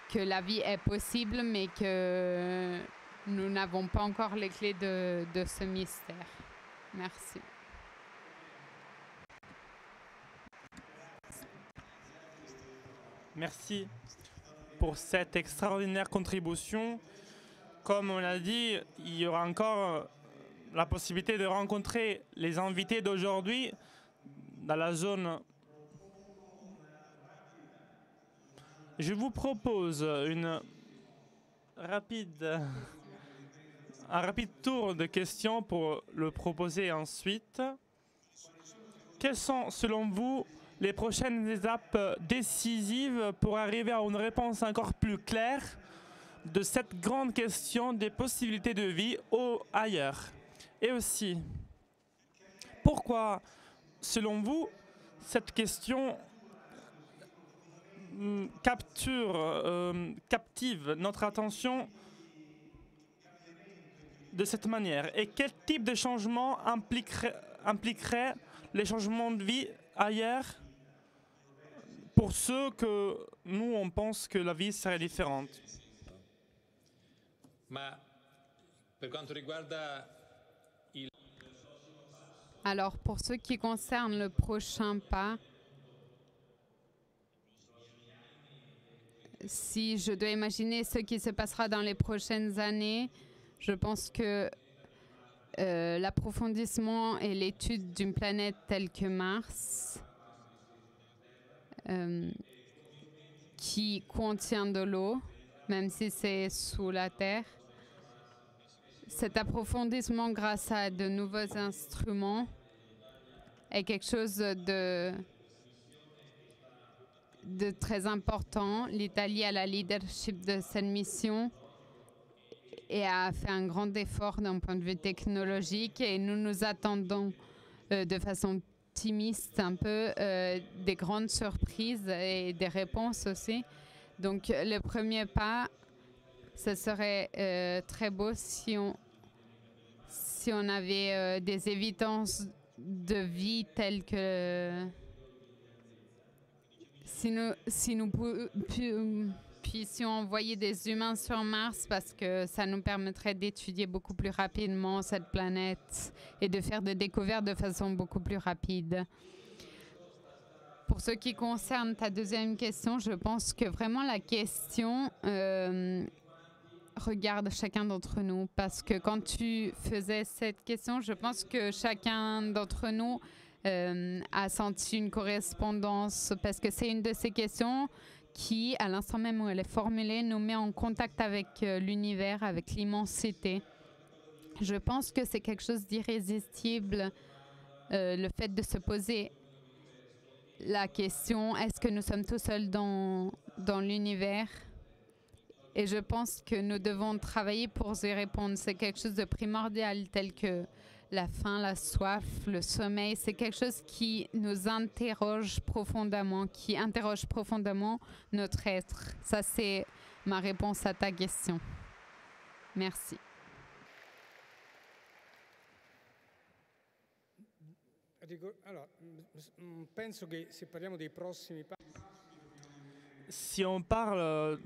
que la vie est possible, mais que nous n'avons pas encore les clés de ce mystère. Merci. Merci pour cette extraordinaire contribution. comme on a dit, il y aura encore la possibilité de rencontrer les invités d'aujourd'hui dans la zone. Je vous propose un rapide tour de questions pour le proposer ensuite. Quelles sont, selon vous, les prochaines étapes décisives pour arriver à une réponse encore plus claire de cette grande question des possibilités de vie ailleurs? Et aussi, pourquoi, selon vous, cette question captive notre attention de cette manière? Et quel type de changement impliquerait les changements de vie ailleurs pour ceux que nous, on pense que la vie serait différente? Alors, pour ce qui concerne le prochain pas, si je dois imaginer ce qui se passera dans les prochaines années, je pense que l'approfondissement et l'étude d'une planète telle que Mars, qui contient de l'eau, même si c'est sous la Terre, cet approfondissement grâce à de nouveaux instruments est quelque chose de très important. L'Italie a la leadership de cette mission et a fait un grand effort d'un point de vue technologique, et nous nous attendons de façon optimiste un peu des grandes surprises et des réponses aussi. Donc le premier pas, ce serait très beau si on avait des évidences de vie telles que si nous puissions envoyer des humains sur Mars, parce que ça nous permettrait d'étudier beaucoup plus rapidement cette planète et de faire des découvertes de façon beaucoup plus rapide. Pour ce qui concerne ta deuxième question, je pense que vraiment la question regarde chacun d'entre nous, parce que quand tu faisais cette question, je pense que chacun d'entre nous a senti une correspondance, parce que c'est une de ces questions qui, à l'instant même où elle est formulée, nous met en contact avec l'univers, avec l'immensité. Je pense que c'est quelque chose d'irrésistible, le fait de se poser la question, est-ce que nous sommes tout seuls dans l'univers? Et je pense que nous devons travailler pour y répondre. C'est quelque chose de primordial, tel que la faim, la soif, le sommeil. C'est quelque chose qui nous interroge profondément, qui interroge profondément notre être. Ça, c'est ma réponse à ta question. Merci. Allora, penso che se parliamo dei prossimi passi. Si on parle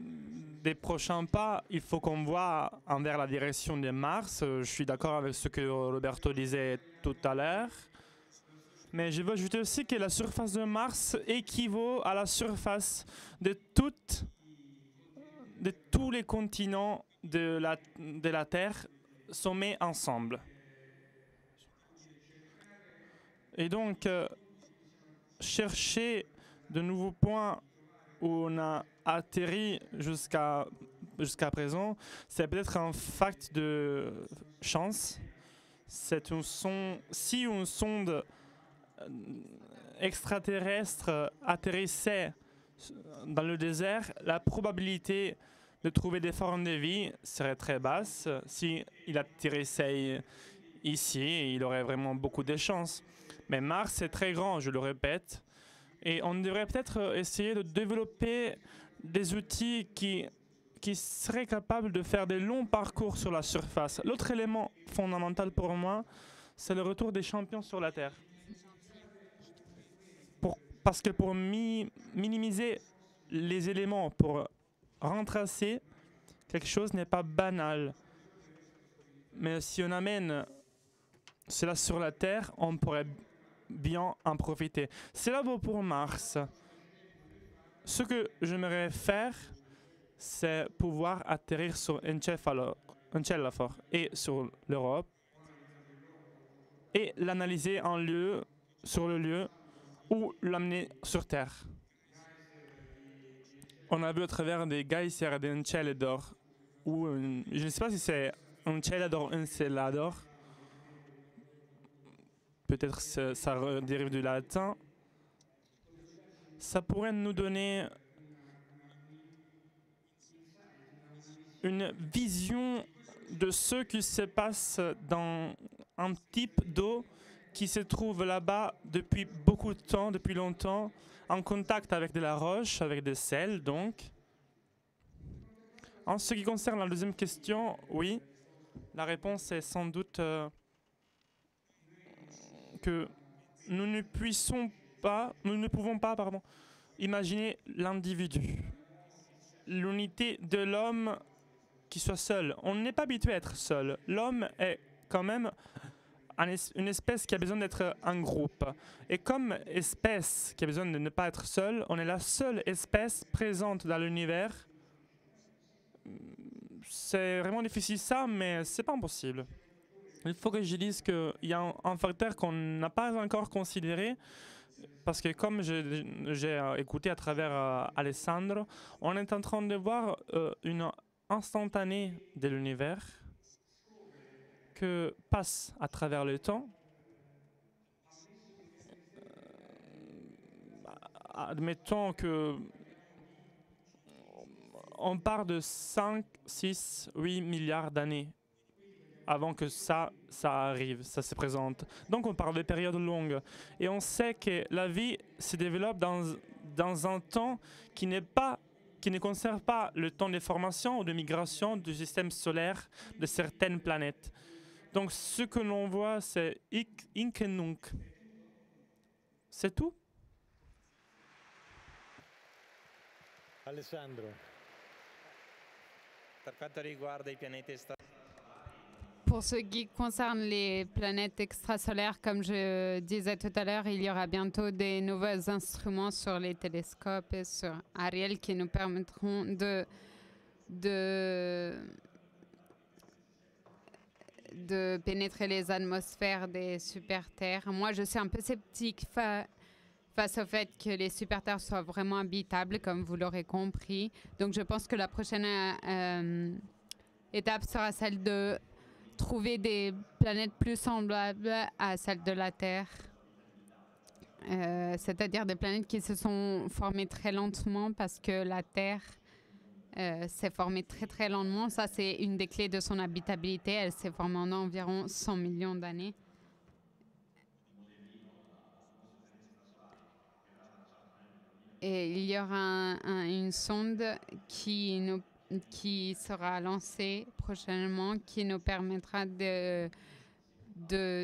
des prochains pas, il faut qu'on voit envers la direction de Mars. Je suis d'accord avec ce que Roberto disait tout à l'heure. Mais je veux ajouter aussi que la surface de Mars équivaut à la surface de tous les continents de la Terre sommés ensemble. Et donc, chercher de nouveaux points où on a atterri jusqu'à présent, c'est peut-être un fact de chance. Si une sonde extraterrestre atterrissait dans le désert, la probabilité de trouver des formes de vie serait très basse. Si il atterrissait ici, il aurait vraiment beaucoup de chances. Mais Mars est très grand, je le répète. Et on devrait peut-être essayer de développer des outils qui seraient capables de faire des longs parcours sur la surface. L'autre élément fondamental pour moi, c'est le retour des champions sur la Terre. Parce que pour minimiser les éléments, pour retracer, quelque chose n'est pas banal. Mais si on amène cela sur la Terre, on pourrait bien en profiter. Cela vaut pour Mars. Ce que j'aimerais faire, c'est pouvoir atterrir sur Encéphalo, un ciel là fort, et sur l'Europe, et l'analyser sur le lieu, ou l'amener sur Terre. On a vu à travers des geysirs d'un ciel d'or, ou je ne sais pas si c'est un ciel d'or ou un ciel d'or. Peut-être ça dérive du latin. Ça pourrait nous donner une vision de ce qui se passe dans un type d'eau qui se trouve là-bas depuis beaucoup de temps, depuis longtemps, en contact avec de la roche, avec des sels donc. En ce qui concerne la deuxième question, oui, la réponse est sans doute que nous ne pouvons pas, imaginer l'individu, l'unité de l'homme qui soit seul. On n'est pas habitué à être seul. L'homme est quand même une espèce qui a besoin d'être en groupe. Et comme espèce qui a besoin de ne pas être seule, on est la seule espèce présente dans l'univers. C'est vraiment difficile ça, mais c'est pas impossible. Il faut que je dise qu'il y a un facteur qu'on n'a pas encore considéré, parce que comme j'ai écouté à travers Alessandro, on est en train de voir une instantanée de l'univers que passe à travers le temps. Admettons que on part de 5, 6, 8 milliards d'années avant que ça arrive, ça se présente. Donc on parle de périodes longues. Et on sait que la vie se développe dans un temps qui ne conserve pas le temps de formation ou de migration du système solaire de certaines planètes. Donc ce que l'on voit, c'est Inc et Nunc. C'est tout. Alessandro. Per quanto riguarda i pianeti Pour ce qui concerne les planètes extrasolaires, comme je disais tout à l'heure, il y aura bientôt des nouveaux instruments sur les télescopes et sur Ariel qui nous permettront de pénétrer les atmosphères des super-terres. Moi, je suis un peu sceptique face au fait que les super-terres soient vraiment habitables, comme vous l'aurez compris. Donc, je pense que la prochaine étape sera celle de trouver des planètes plus semblables à celles de la Terre. C'est-à-dire des planètes qui se sont formées très lentement parce que la Terre s'est formée très très lentement. Ça, c'est une des clés de son habitabilité. Elle s'est formée en environ 100 millions d'années. Et il y aura une sonde qui sera lancée prochainement, qui nous permettra de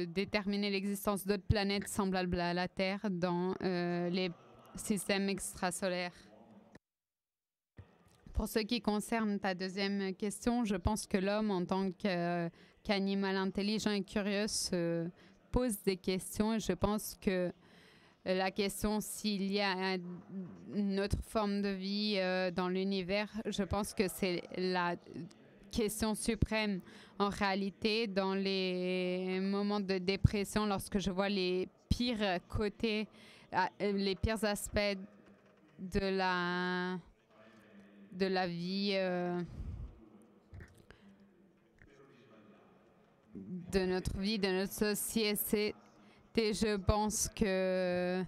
déterminer l'existence d'autres planètes semblables à la Terre dans les systèmes extrasolaires. Pour ce qui concerne ta deuxième question, je pense que l'homme, en tant qu'animal intelligent et curieux, se pose des questions. Et je pense que la question s'il y a une autre forme de vie dans l'univers, je pense que c'est la question suprême. En réalité, dans les moments de dépression, lorsque je vois les pires côtés, les pires aspects de la vie de notre vie, de notre société, je pense que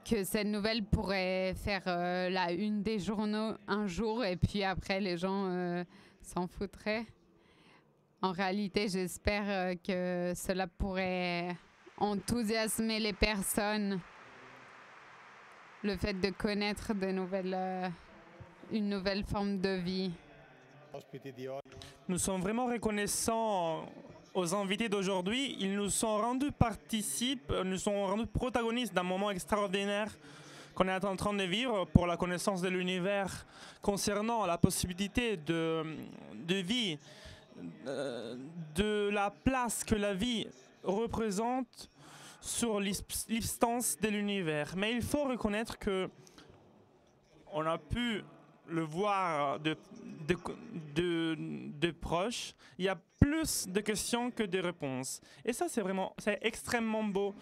cette nouvelle pourrait faire la une des journaux un jour et puis après les gens s'en foutraient. En réalité, j'espère que cela pourrait enthousiasmer les personnes, le fait de connaître une nouvelle forme de vie. Nous sommes vraiment reconnaissants aux invités d'aujourd'hui. Ils nous sont rendus nous sont rendus protagonistes d'un moment extraordinaire qu'on est en train de vivre pour la connaissance de l'univers concernant la possibilité de vie, de la place que la vie représente sur l'existence de l'univers. Mais il faut reconnaître que on a pu le voir de proche, il y a plus de questions que de réponses. Et ça, c'est extrêmement beau.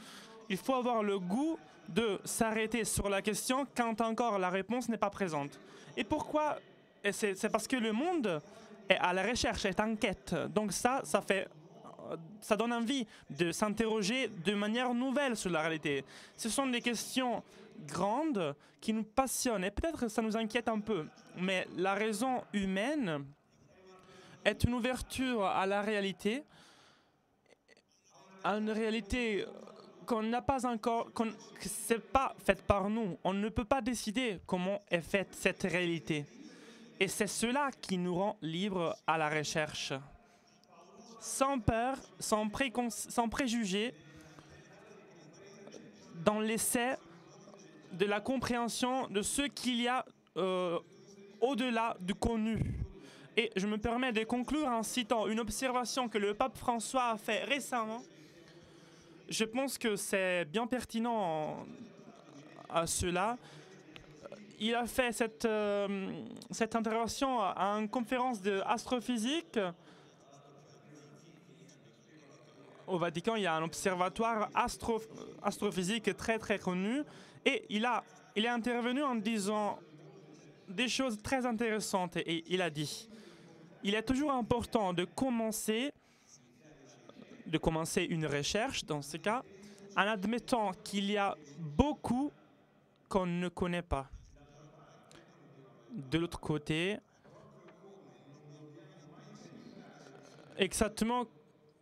Il faut avoir le goût de s'arrêter sur la question quand encore la réponse n'est pas présente. Et pourquoi? C'est parce que le monde est à la recherche, est en quête. Donc ça donne envie de s'interroger de manière nouvelle sur la réalité. Ce sont des questions grandes qui nous passionnent et peut-être que ça nous inquiète un peu. Mais la raison humaine est une ouverture à la réalité, à une réalité qu'on n'a pas encore, que c'est pas faite par nous. On ne peut pas décider comment est faite cette réalité. Et c'est cela qui nous rend libres à la recherche. Sans peur, sans préjugés, dans l'essai de la compréhension de ce qu'il y a au-delà du connu. Et je me permets de conclure en citant une observation que le pape François a fait récemment. Je pense que c'est bien pertinent à cela. Il a fait cette intervention à une conférence d'astrophysique. Au Vatican, il y a un observatoire astrophysique très très connu. Et il est intervenu en disant des choses très intéressantes. Et il a dit, il est toujours important de commencer une recherche, dans ce cas, en admettant qu'il y a beaucoup qu'on ne connaît pas. De l'autre côté, exactement,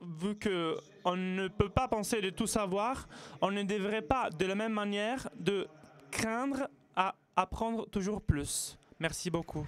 vu qu'on ne peut pas penser de tout savoir, on ne devrait pas de la même manière de craindre à apprendre toujours plus. Merci beaucoup.